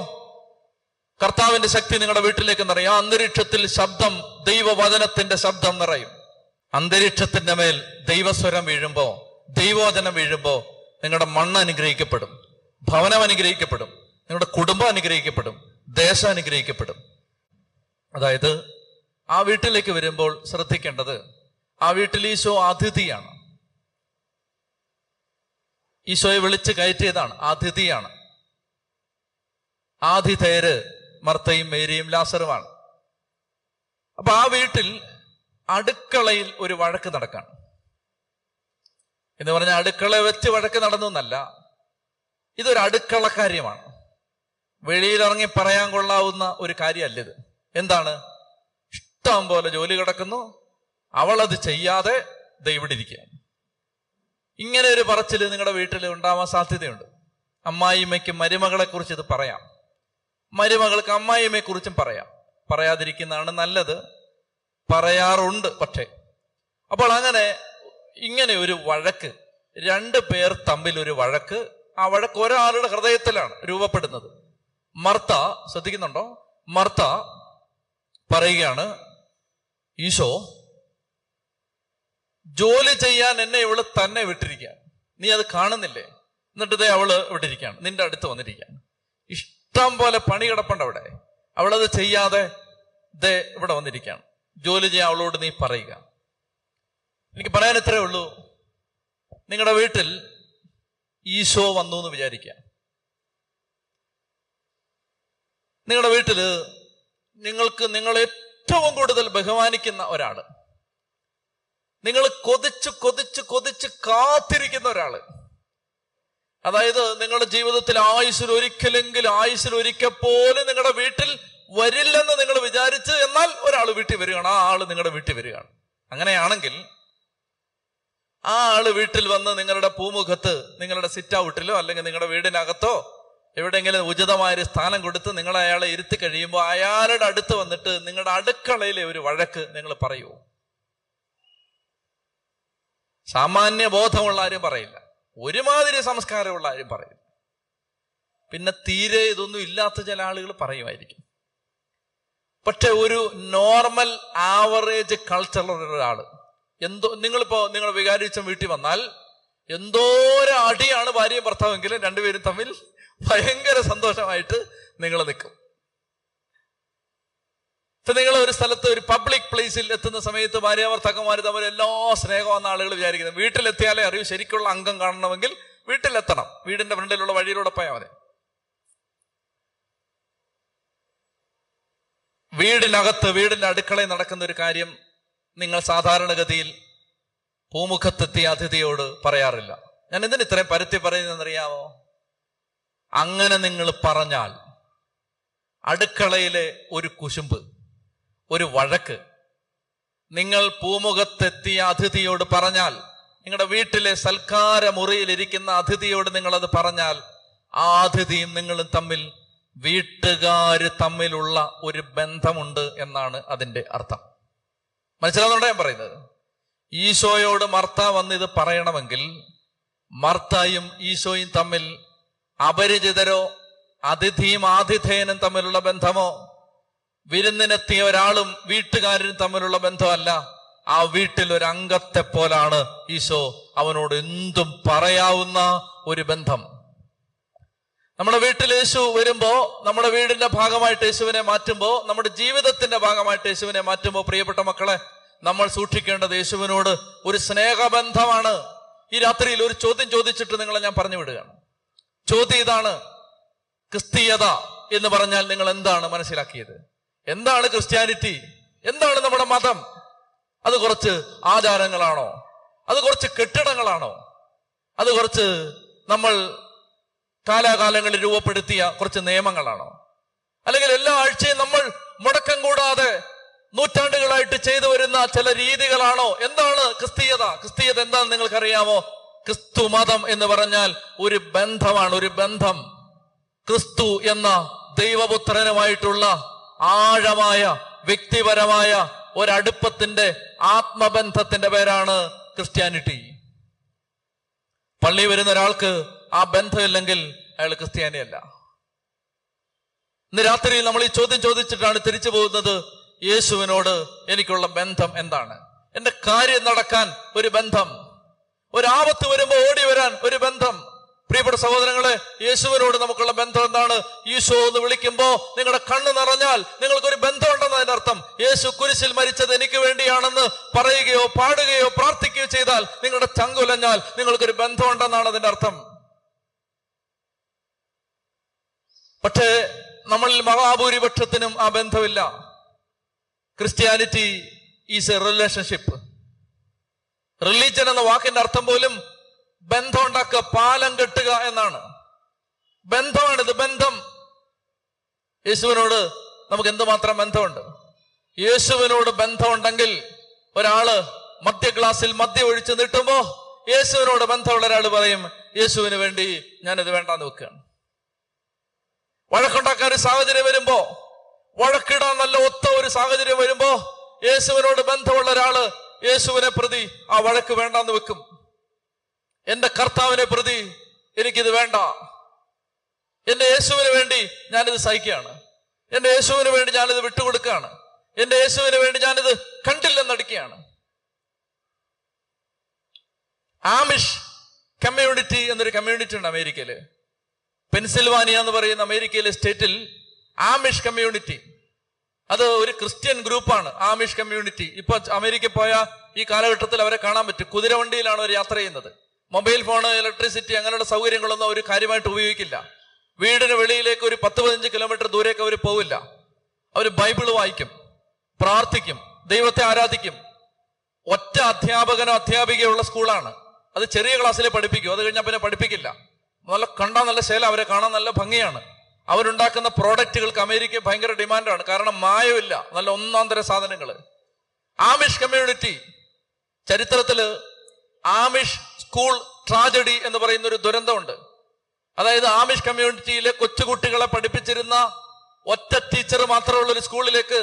കർത്താവിന്റെ ശക്തി നിങ്ങളുടെ വീട്ടിലേക്ക് നിറയും. ആ അന്തരീക്ഷത്തിൽ ശബ്ദം, ദൈവവചനത്തിന്റെ ശബ്ദം നിറയും. അന്തരീക്ഷത്തിന്റെ മേൽ ദൈവസ്വരം വീഴുമ്പോ, ദൈവവചനം വീഴുമ്പോ നിങ്ങളുടെ മണ്ണ് അനുഗ്രഹിക്കപ്പെടും, ഭവനം അനുഗ്രഹിക്കപ്പെടും, നിങ്ങളുടെ കുടുംബം അനുഗ്രഹിക്കപ്പെടും, ദേശം അനുഗ്രഹിക്കപ്പെടും. അതായത് ആ വീട്ടിലേക്ക് വരുമ്പോൾ ശ്രദ്ധിക്കേണ്ടത്, ആ വീട്ടിൽ ഈശോ അതിഥിയാണ്. ഈശോയെ വിളിച്ച് കയറ്റിയതാണ്, അതിഥിയാണ്. ആതിഥേയര് മർത്തയും മേരിയും ലാസറുമാണ്. അപ്പൊ ആ വീട്ടിൽ അടുക്കളയിൽ ഒരു വഴക്ക് നടക്കാണ്. എന്ന് പറഞ്ഞാൽ അടുക്കള വെച്ച് വഴക്ക് നടന്നു എന്നല്ല, ഇതൊരു അടുക്കള കാര്യമാണ്. വെളിയിലിറങ്ങി പറയാൻ കൊള്ളാവുന്ന ഒരു കാര്യമല്ല ഇത്. എന്താണ്? ഇഷ്ടം പോലെ ജോലി കിടക്കുന്നു, അവളത് ചെയ്യാതെ ഇവിടെ ഇരിക്കുക. ഇങ്ങനെ ഒരു പറച്ചില് നിങ്ങളുടെ വീട്ടിൽ ഉണ്ടാവാൻ സാധ്യതയുണ്ട്. അമ്മായിമ്മയ്ക്ക് മരുമകളെ കുറിച്ച് ഇത് പറയാം, മരുമകൾക്ക് അമ്മായിമ്മയെ കുറിച്ചും പറയാം. പറയാതിരിക്കുന്നതാണ് നല്ലത്, പറയാറുണ്ട്. പക്ഷേ അപ്പോൾ അങ്ങനെ ഇങ്ങനെ ഒരു വഴക്ക്, 2 പേർ തമ്മിൽ ഒരു വഴക്ക്, ആ വഴക്ക് ഒരാളുടെ ഹൃദയത്തിലാണ് രൂപപ്പെടുന്നത്. മർത്ത, ശ്രദ്ധിക്കുന്നുണ്ടോ? മർത്ത പറയുകയാണ്, ഈശോ ജോലി ചെയ്യാൻ എന്നെ ഇവള് തന്നെ വിട്ടിരിക്കുക, നീ അത് കാണുന്നില്ലേ? എന്നിട്ട് ദേ അവള് ഇവിടെ ഇരിക്കുകയാണ്, നിന്റെ അടുത്ത് വന്നിരിക്കുകയാണ്. ഇഷ്ടം പോലെ പണി കിടപ്പുണ്ട് അവിടെ, അവളത് ചെയ്യാതെ ദേ ഇവിടെ വന്നിരിക്കുകയാണ്. ജോലി ചെയ്യാൻ അവളോട് നീ പറയുക. എനിക്ക് പറയാൻ ഇത്രേ ഉള്ളൂ. നിങ്ങളുടെ വീട്ടിൽ ഈശോ വന്നു എന്ന് വിചാരിക്കുക. നിങ്ങളുടെ വീട്ടില് നിങ്ങൾ ഏറ്റവും കൂടുതൽ ബഹുമാനിക്കുന്ന ഒരാള്, നിങ്ങൾ കൊതിച്ച് കൊതിച്ച് കൊതിച്ച് കാത്തിരിക്കുന്ന ഒരാള്, അതായത് നിങ്ങളുടെ ജീവിതത്തിൽ ആയുസ്സിൽ ഒരിക്കൽ പോലും നിങ്ങളുടെ വീട്ടിൽ വരില്ലെന്ന് നിങ്ങൾ വിചാരിച്ച്, എന്നാൽ ഒരാൾ വീട്ടിൽ വരികയാണ്, ആ ആള് നിങ്ങളുടെ വീട്ടിൽ വരികയാണ്. അങ്ങനെയാണെങ്കിൽ ആ ആള് വീട്ടിൽ വന്ന് നിങ്ങളുടെ പൂമുഖത്ത്, നിങ്ങളുടെ സിറ്റ് ഔട്ടിലോ അല്ലെങ്കിൽ നിങ്ങളുടെ വീടിനകത്തോ എവിടെയെങ്കിലും ഉചിതമായൊരു സ്ഥാനം കൊടുത്ത് നിങ്ങൾ അയാളെ ഇരുത്തി കഴിയുമ്പോൾ അയാളുടെ അടുത്ത് വന്നിട്ട് നിങ്ങളുടെ അടുക്കളയിലെ ഒരു വഴക്ക് നിങ്ങൾ പറയൂ? സാമാന്യ ബോധമുള്ള ആരും പറയില്ല, ഒരുമാതിരി സംസ്കാരമുള്ള ആരും പറയില്ല. പിന്നെ തീരെ ഇതൊന്നും ഇല്ലാത്ത ചില ആളുകൾ പറയുമായിരിക്കും. പക്ഷെ ഒരു നോർമൽ ആവറേജ് കൾച്ചറുള്ള ഒരാള് നിങ്ങൾ വികാരിച്ചം വീട്ടിൽ വന്നാൽ എന്തോരം അടിയാണ് ഭാര്യയും ഭർത്താവെങ്കിലും രണ്ടുപേരും തമ്മിൽ ഭയങ്കര സന്തോഷമായിട്ട് നിങ്ങൾ നിൽക്കും. ഇപ്പൊ നിങ്ങൾ ഒരു സ്ഥലത്ത് ഒരു പബ്ലിക് പ്ലേസിൽ എത്തുന്ന സമയത്ത് ഭാര്യ ഭർത്താക്കന്മാർ തമ്മിൽ എല്ലാ സ്നേഹമെന്ന ആളുകൾ വിചാരിക്കുന്നത്. വീട്ടിലെത്തിയാലേ അറിയൂ ശരിക്കുള്ള അംഗം കാണണമെങ്കിൽ വീട്ടിലെത്തണം, വീടിന്റെ ഫ്രണ്ടിലുള്ള വഴിയിലൂടെ പോയാൽ മതി. വീടിന്റെ അടുക്കളയിൽ നടക്കുന്ന ഒരു കാര്യം നിങ്ങൾ സാധാരണഗതിയിൽ പൂമുഖത്തെത്തിയ അതിഥിയോട് പറയാറില്ല. ഞാൻ എന്തിന് ഇത്രയും പരത്തി പറയുന്നതെന്നറിയാമോ? അങ്ങനെ നിങ്ങൾ പറഞ്ഞാൽ അടുക്കളയിലെ ഒരു കുശുമ്പ്, ഒരു വഴക്ക് നിങ്ങൾ പൂമുഖത്തെത്തിയ അതിഥിയോട് പറഞ്ഞാൽ, നിങ്ങളുടെ വീട്ടിലെ സൽക്കാര മുറിയിലിരിക്കുന്ന അതിഥിയോട് നിങ്ങളത് പറഞ്ഞാൽ, ആ അതിഥിയും നിങ്ങളും തമ്മിൽ, വീട്ടുകാര് തമ്മിലുള്ള ഒരു ബന്ധമുണ്ട് എന്നാണ് അതിന്റെ അർത്ഥം. മനസ്സിലാവുന്നുണ്ടോ ഞാൻ പറയുന്നത്? ഈശോയോട് മർത്ത വന്നിത് പറയണമെങ്കിൽ മർത്തായും ഈശോയും തമ്മിൽ അപരിചിതരോ അതിഥിയും ആതിഥേയനും തമ്മിലുള്ള ബന്ധമോ, വിരുന്നിനെത്തിയ ഒരാളും വീട്ടുകാരനും തമ്മിലുള്ള ബന്ധമല്ല. ആ വീട്ടിൽ ഒരു അംഗത്തെ പോലാണ് ഈശോ അവനോട് എന്തും പറയാവുന്ന ഒരു ബന്ധം. നമ്മുടെ വീട്ടിൽ യേശു വരുമ്പോ, നമ്മുടെ വീടിന്റെ ഭാഗമായിട്ട് യേശുവിനെ മാറ്റുമ്പോ, നമ്മുടെ ജീവിതത്തിന്റെ ഭാഗമായിട്ട് യേശുവിനെ മാറ്റുമ്പോ, പ്രിയപ്പെട്ട മക്കളെ, നമ്മൾ സൂക്ഷിക്കേണ്ടത് യേശുവിനോട് ഒരു സ്നേഹബന്ധമാണ്. ഈ രാത്രിയിൽ ഒരു ചോദ്യം ചോദിച്ചിട്ട് നിങ്ങളെ ഞാൻ പറഞ്ഞു വിടുകയാണ്. ചോദ്യം ഇതാണ്: ക്രിസ്തീയത എന്ന് പറഞ്ഞാൽ നിങ്ങൾ എന്താണ് മനസ്സിലാക്കിയത്? എന്താണ് ക്രിസ്ത്യാനിറ്റി? എന്താണ് നമ്മുടെ മതം? അത് കുറച്ച് ആചാരങ്ങളാണോ? അത് കുറച്ച് കെട്ടിടങ്ങളാണോ? അത് കുറച്ച് നമ്മൾ കാലാകാലങ്ങളിൽ രൂപപ്പെടുത്തിയ കുറച്ച് നിയമങ്ങളാണോ? അല്ലെങ്കിൽ എല്ലാ ആഴ്ചയും നമ്മൾ മുടക്കം കൂടാതെ നൂറ്റാണ്ടുകളായിട്ട് ചെയ്തു വരുന്ന ചില രീതികളാണോ? എന്താണ് ക്രിസ്തീയത? ക്രിസ്തീയത എന്താണെന്ന് നിങ്ങൾക്കറിയാമോ? ക്രിസ്തു മതം എന്ന് പറഞ്ഞാൽ ഒരു ബന്ധമാണ്, ഒരു ബന്ധം. ക്രിസ്തു എന്ന ദൈവപുത്രനുമായിട്ടുള്ള ആഴമായ വ്യക്തിപരമായ ഒരടുപ്പത്തിന്റെ ആത്മബന്ധത്തിന്റെ പേരാണ് ക്രിസ്ത്യാനിറ്റി. പള്ളി വരുന്ന ഒരാൾക്ക് ആ ബന്ധമില്ലെങ്കിൽ അയാൾ ക്രിസ്ത്യാനിയല്ല. ഇന്ന് രാത്രിയിൽ നമ്മൾ ഈ ചോദ്യം ചോദിച്ചിട്ടാണ് തിരിച്ചു പോകുന്നത്. യേശുവിനോട് എനിക്കുള്ള ബന്ധം എന്താണ്? എന്റെ കാര്യം നടക്കാൻ ഒരു ബന്ധം, ഒരാപത്ത് വരുമ്പോ ഓടി വരാൻ ഒരു ബന്ധം. പ്രിയപ്പെട്ട സഹോദരങ്ങളെ, യേശുവിനോട് നമുക്കുള്ള ബന്ധം എന്താണ്? ഈശോ എന്ന് വിളിക്കുമ്പോ നിങ്ങളുടെ കണ്ണ് നിറഞ്ഞാൽ നിങ്ങൾക്കൊരു ബന്ധം ഉണ്ടെന്ന് അതിന്റെ അർത്ഥം. യേശു കുരിശിൽ മരിച്ചത് എനിക്ക് വേണ്ടിയാണെന്ന് പറയുകയോ പാടുകയോ പ്രാർത്ഥിക്കുകയോ ചെയ്താൽ, നിങ്ങളുടെ ചങ്കുലഞ്ഞാൽ നിങ്ങൾക്കൊരു ബന്ധം ഉണ്ടെന്നാണ് അതിന്റെ അർത്ഥം. പക്ഷേ നമ്മളിൽ മഹാഭൂരിപക്ഷത്തിനും ആ ബന്ധമില്ല. Christianity is A relationship. Religion എന്ന വാക്കിന്റെ അർത്ഥം പോലും ബന്ധം ഉണ്ടാക്കുക, പാലം കെട്ടുക എന്നാണ്. ബന്ധമാണിത്, ബന്ധം. യേശുവിനോട് നമുക്ക് എന്തുമാത്രം ബന്ധമുണ്ട്? യേശുവിനോട് ബന്ധമുണ്ടെങ്കിൽ ഒരാള് മദ്യ ഗ്ലാസ്സിൽ മദ്യം ഒഴിച്ച് നീട്ടുമ്പോ യേശുവിനോട് ബന്ധമുള്ള ഒരാൾ പറയും, യേശുവിന് വേണ്ടി ഞാനിത് വേണ്ടാന്ന് വെക്കുകയാണ്. വഴക്കുണ്ടാക്കാൻ ഒരു സാഹചര്യം വരുമ്പോ, വഴക്കിടാൻ നല്ല ഒത്ത ഒരു സാഹചര്യം വരുമ്പോ, യേശുവിനോട് ബന്ധമുള്ള ഒരാള് യേശുവിനെ പ്രതി ആ വഴക്ക് വേണ്ടാന്ന് വെക്കും. എന്റെ കർത്താവിനെ പ്രതി എനിക്കിത് വേണ്ട, എന്റെ യേശുവിന് വേണ്ടി ഞാനിത് സഹിക്കുകയാണ്, എന്റെ യേശുവിന് വേണ്ടി ഞാനിത് വിട്ടുകൊടുക്കുകയാണ്, എന്റെ യേശുവിന് വേണ്ടി ഞാനിത് കണ്ടില്ലെന്നടിക്കുകയാണ്. ആമിഷ് കമ്മ്യൂണിറ്റി എന്നൊരു കമ്മ്യൂണിറ്റി ഉണ്ട് അമേരിക്കയില്. പെൻസിൽവാനിയ എന്ന് പറയുന്ന അമേരിക്കയിലെ സ്റ്റേറ്റിൽ ആമിഷ് കമ്മ്യൂണിറ്റി, അത് ഒരു ക്രിസ്ത്യൻ ഗ്രൂപ്പാണ്. ആമിഷ് കമ്മ്യൂണിറ്റി ഇപ്പൊ അമേരിക്ക പോയ ഈ കാലഘട്ടത്തിൽ അവരെ കാണാൻ പറ്റും. കുതിരവണ്ടിയിലാണ് അവർ യാത്ര ചെയ്യുന്നത്. മൊബൈൽ ഫോണ്, ഇലക്ട്രിസിറ്റി അങ്ങനെയുള്ള സൗകര്യങ്ങളൊന്നും അവർ കാര്യമായിട്ട് ഉപയോഗിക്കില്ല. വീടിന് വെളിയിലേക്ക് ഒരു 10-15 കിലോമീറ്റർ ദൂരേക്ക് അവർ പോവില്ല. അവർ ബൈബിള് വായിക്കും, പ്രാർത്ഥിക്കും, ദൈവത്തെ ആരാധിക്കും. ഒറ്റ അധ്യാപകനോ അധ്യാപികയോ ഉള്ള സ്കൂളാണ്. അത് ചെറിയ ക്ലാസ്സിലെ പഠിപ്പിക്കും, അത് കഴിഞ്ഞാൽ പിന്നെ പഠിപ്പിക്കില്ല. കാണാൻ നല്ല ശേല, അവരെ കാണാൻ നല്ല ഭംഗിയാണ്. അവരുണ്ടാക്കുന്ന പ്രോഡക്റ്റുകൾക്ക് അമേരിക്ക ഭയങ്കര ഡിമാൻഡാണ്. കാരണം മായമില്ല, നല്ല ഒന്നാം തരം സാധനങ്ങൾ. ആമിഷ് കമ്മ്യൂണിറ്റി ചരിത്രത്തില് ആമിഷ് സ്കൂൾ ട്രാജഡി എന്ന് പറയുന്ന ഒരു ദുരന്തമുണ്ട്. അതായത് ആമിഷ് കമ്മ്യൂണിറ്റിയിലെ കൊച്ചുകുട്ടികളെ പഠിപ്പിച്ചിരുന്ന ഒറ്റ ടീച്ചർ മാത്രമുള്ള ഒരു സ്കൂളിലേക്ക്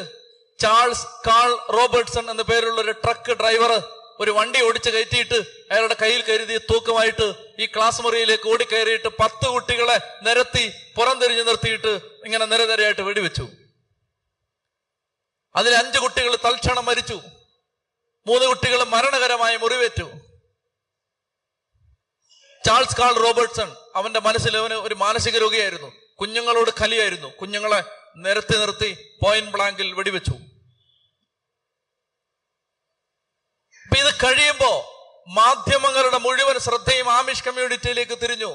ചാൾസ് കാൾ റോബർട്ട്സൺ എന്ന പേരുള്ള ഒരു ട്രക്ക് ഡ്രൈവർ ഒരു വണ്ടി ഓടിച്ച് കയറ്റിയിട്ട് അയാളുടെ കയ്യിൽ കരുതിയ തൂക്കമായിട്ട് ഈ ക്ലാസ് മുറിയിലേക്ക് ഓടിക്കയറിയിട്ട് 10 കുട്ടികളെ നിരത്തി പുറംതിരിഞ്ഞു നിർത്തിയിട്ട് ഇങ്ങനെ നിരനിരയായിട്ട് വെടിവെച്ചു. അതിൽ 5 കുട്ടികൾ തൽക്ഷണം മരിച്ചു, 3 കുട്ടികൾ മരണകരമായി മുറിവേറ്റു. ചാൾസ് കാൾ റോബർട്ട്സൺ അവന്റെ മനസ്സിൽ അവന് ഒരു മാനസിക രോഗിയായിരുന്നു. കുഞ്ഞുങ്ങളോട് കലിയായിരുന്നു. കുഞ്ഞുങ്ങളെ നിരത്തി നിർത്തി പോയിന്റ് ബ്ലാങ്കിൽ വെടിവെച്ചു. അപ്പൊ ഇത് കഴിയുമ്പോ മാധ്യമങ്ങളുടെ മുഴുവൻ ശ്രദ്ധയും ആമിഷ് കമ്മ്യൂണിറ്റിയിലേക്ക് തിരിഞ്ഞു.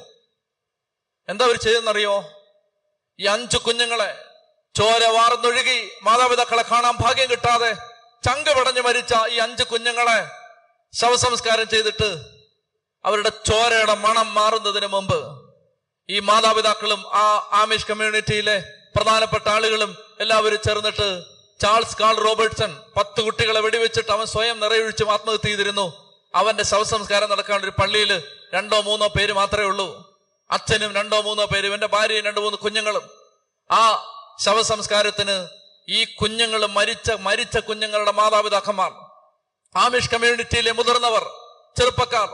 എന്താ അവർ ചെയ്തെന്നറിയോ? ഈ 5 കുഞ്ഞുങ്ങളെ ചോര വാർന്നൊഴുകി മാതാപിതാക്കളെ കാണാൻ ഭാഗ്യം കിട്ടാതെ ചങ്ക് പടഞ്ഞു മരിച്ച ഈ 5 കുഞ്ഞുങ്ങളെ ശവസംസ്കാരം ചെയ്തിട്ട് അവരുടെ ചോരയുടെ മണം മാറുന്നതിന് മുമ്പ് ഈ മാതാപിതാക്കളും ആ ആമിഷ് കമ്മ്യൂണിറ്റിയിലെ പ്രധാനപ്പെട്ട ആളുകളും എല്ലാവരും ചേർന്നിട്ട് ചാൾസ് കാൾ റോബർട്ട്സൺ 10 കുട്ടികളെ വെടിവെച്ചിട്ട് അവൻ സ്വയം നിറയൊഴിച്ച് ആത്മഹത്യ ചെയ്തിരുന്നു. അവന്റെ ശവസംസ്കാരം നടക്കാൻ ഒരു പള്ളിയിൽ 2-3 പേര് മാത്രമേ ഉള്ളൂ. അച്ഛനും 2-3 പേരും, എന്റെ ഭാര്യയും 2-3 കുഞ്ഞുങ്ങളും. ആ ശവസംസ്കാരത്തിന് ഈ കുഞ്ഞുങ്ങൾ മരിച്ച കുഞ്ഞുങ്ങളുടെ മാതാപിതാക്കന്മാർ, ആമിഷ് കമ്മ്യൂണിറ്റിയിലെ മുതിർന്നവർ, ചെറുപ്പക്കാർ,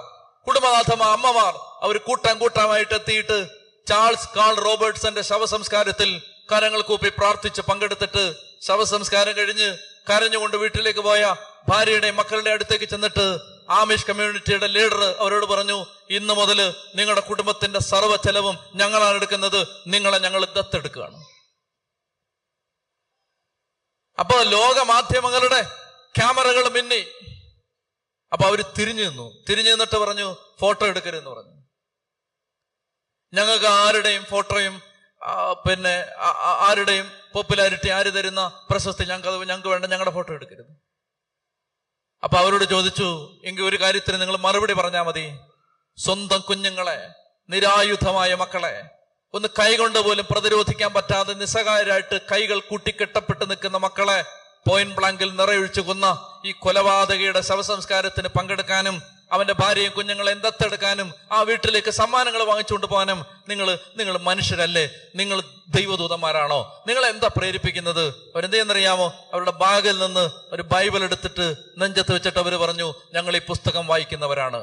കുടുംബനാഥന്മാർ, അമ്മമാർ, അവർ കൂട്ടമായിട്ട് എത്തിയിട്ട് ചാൾസ് കാൾ റോബർട്ട്സന്റെ ശവസംസ്കാരത്തിൽ കരങ്ങൾ കൂപ്പി പ്രാർത്ഥിച്ച് പങ്കെടുത്തിട്ട് ശവസംസ്കാരം കഴിഞ്ഞ് കരഞ്ഞുകൊണ്ട് വീട്ടിലേക്ക് പോയ ഭാര്യയുടെയും മക്കളുടെ അടുത്തേക്ക് ചെന്നിട്ട് ആമിഷ് കമ്മ്യൂണിറ്റിയുടെ ലീഡർ അവരോട് പറഞ്ഞു, ഇന്ന് മുതൽ നിങ്ങളുടെ കുടുംബത്തിന്റെ സർവ്വ ചെലവും ഞങ്ങളാണ് എടുക്കുന്നത്, നിങ്ങളെ ഞങ്ങൾ ദത്തെടുക്കുകയാണ്. അപ്പൊ ലോക മാധ്യമങ്ങളുടെ ക്യാമറകൾ മിന്നി. അപ്പൊ അവര് തിരിഞ്ഞു നിന്നിട്ട് പറഞ്ഞു, ഫോട്ടോ എടുക്കരുതെന്ന് പറഞ്ഞു. ഞങ്ങൾക്ക് ആരുടെയും ഫോട്ടോയും പിന്നെ ആരുടെയും പോപ്പുലാരിറ്റി, ആര് തരുന്ന പ്രശസ്തി ഞങ്ങൾക്ക് വേണ്ട, ഞങ്ങളുടെ ഫോട്ടോ എടുക്കരുത്. അപ്പൊ അവരോട് ചോദിച്ചു, എങ്കിൽ ഒരു കാര്യത്തിന് നിങ്ങൾ മറുപടി പറഞ്ഞാൽ മതി. സ്വന്തം കുഞ്ഞുങ്ങളെ, നിരായുധമായ മക്കളെ, ഒന്ന് കൈകൊണ്ട് പോലും പ്രതിരോധിക്കാൻ പറ്റാതെ നിസ്സഹായരായിട്ട് കൈകൾ കൂട്ടിക്കെട്ടപ്പെട്ട് നിൽക്കുന്ന മക്കളെ പോയിന്റ് ബ്ലാങ്കിൽ നിറയൊഴിച്ചു കൊന്ന ഈ കൊലപാതകയുടെ ശവസംസ്കാരത്തിന് പങ്കെടുക്കാനും അവന്റെ ഭാര്യയും കുഞ്ഞുങ്ങളെ ദത്തെടുക്കാനും ആ വീട്ടിലേക്ക് സമ്മാനങ്ങൾ വാങ്ങിച്ചുകൊണ്ട് പോകാനും നിങ്ങൾ മനുഷ്യരല്ലേ? നിങ്ങൾ ദൈവദൂതന്മാരാണോ? നിങ്ങൾ എന്താ പ്രേരിപ്പിക്കുന്നത്? അവരെന്തെന്നറിയാമോ? അവരുടെ ബാഗിൽ നിന്ന് ഒരു ബൈബിൾ എടുത്തിട്ട് നെഞ്ചത്ത് വെച്ചിട്ട് അവര് പറഞ്ഞു, ഞങ്ങൾ ഈ പുസ്തകം വായിക്കുന്നവരാണ്.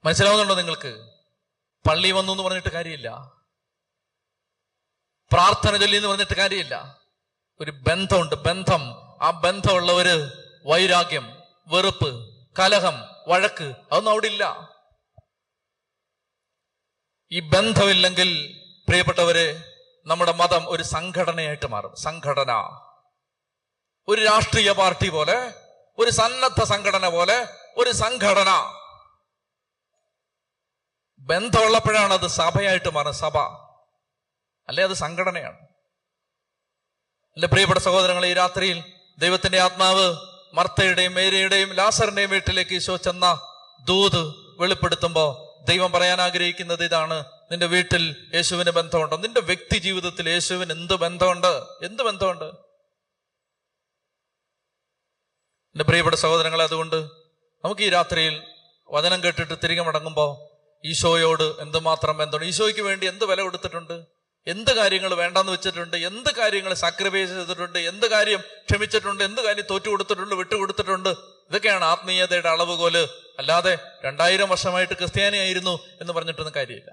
മനസ്സിലാവുന്നുണ്ടോ നിങ്ങൾക്ക്? പള്ളി വന്നു എന്ന് പറഞ്ഞിട്ട് കാര്യമില്ല, പ്രാർത്ഥന ചൊല്ലി എന്ന് പറഞ്ഞിട്ട് കാര്യമില്ല. ഒരു ബന്ധമുണ്ട്, ബന്ധം. ആ ബന്ധമുള്ളവര് വൈരാഗ്യം, വെറുപ്പ്, കലഹം, വഴക്ക് അതൊന്നും അവിടെ ഇല്ല. ഈ ബന്ധമില്ലെങ്കിൽ പ്രിയപ്പെട്ടവരെ, നമ്മുടെ മതം ഒരു സംഘടനയായിട്ട് മാറും. സംഘടന, ഒരു രാഷ്ട്രീയ പാർട്ടി പോലെ, ഒരു സന്നദ്ധ സംഘടന പോലെ ഒരു സംഘടന. ബന്ധമുള്ളപ്പോഴാണ് അത് സഭയായിട്ട് മാറും. സഭ അല്ലെ അത് സംഘടനയാണ്. എന്റെ പ്രിയപ്പെട്ട സഹോദരങ്ങളെ, ഈ രാത്രിയിൽ ദൈവത്തിന്റെ ആത്മാവ് മർത്തയുടെയും മേരിയുടെയും ലാസറിന്റെയും വീട്ടിലേക്ക് ഈശോ ചെന്ന ദൂത് വെളിപ്പെടുത്തുമ്പോ ദൈവം പറയാൻ ആഗ്രഹിക്കുന്നത് ഇതാണ്: നിന്റെ വീട്ടിൽ യേശുവിന് ബന്ധമുണ്ടോ? നിന്റെ വ്യക്തി ജീവിതത്തിൽ യേശുവിന് എന്ത് ബന്ധമുണ്ട്? എന്റെ പ്രിയപ്പെട്ട സഹോദരങ്ങളെ, അതുകൊണ്ട് നമുക്ക് ഈ രാത്രിയിൽ വചനം കേട്ടിട്ട് തിരികെ മടങ്ങുമ്പോ ഈശോയോട് എന്തുമാത്രം ബന്ധമുണ്ട്, ഈശോയ്ക്ക് വേണ്ടി എന്ത് വില കൊടുത്തിട്ടുണ്ട്, എന്ത് കാര്യങ്ങൾ വേണ്ടെന്ന് വെച്ചിട്ടുണ്ട്, എന്ത് കാര്യങ്ങൾ സാക്രിഫൈസ് ചെയ്തിട്ടുണ്ട്, എന്ത് കാര്യം ക്ഷമിച്ചിട്ടുണ്ട്, എന്ത് കാര്യം തോറ്റു കൊടുത്തിട്ടുണ്ട്, വിട്ടുകൊടുത്തിട്ടുണ്ട്. ഇതൊക്കെയാണ് ആത്മീയതയുടെ അളവുകോല്. അല്ലാതെ 2000 വർഷമായിട്ട് ക്രിസ്ത്യാനിയായിരുന്നു എന്ന് പറഞ്ഞിട്ടൊന്നും കാര്യമില്ല.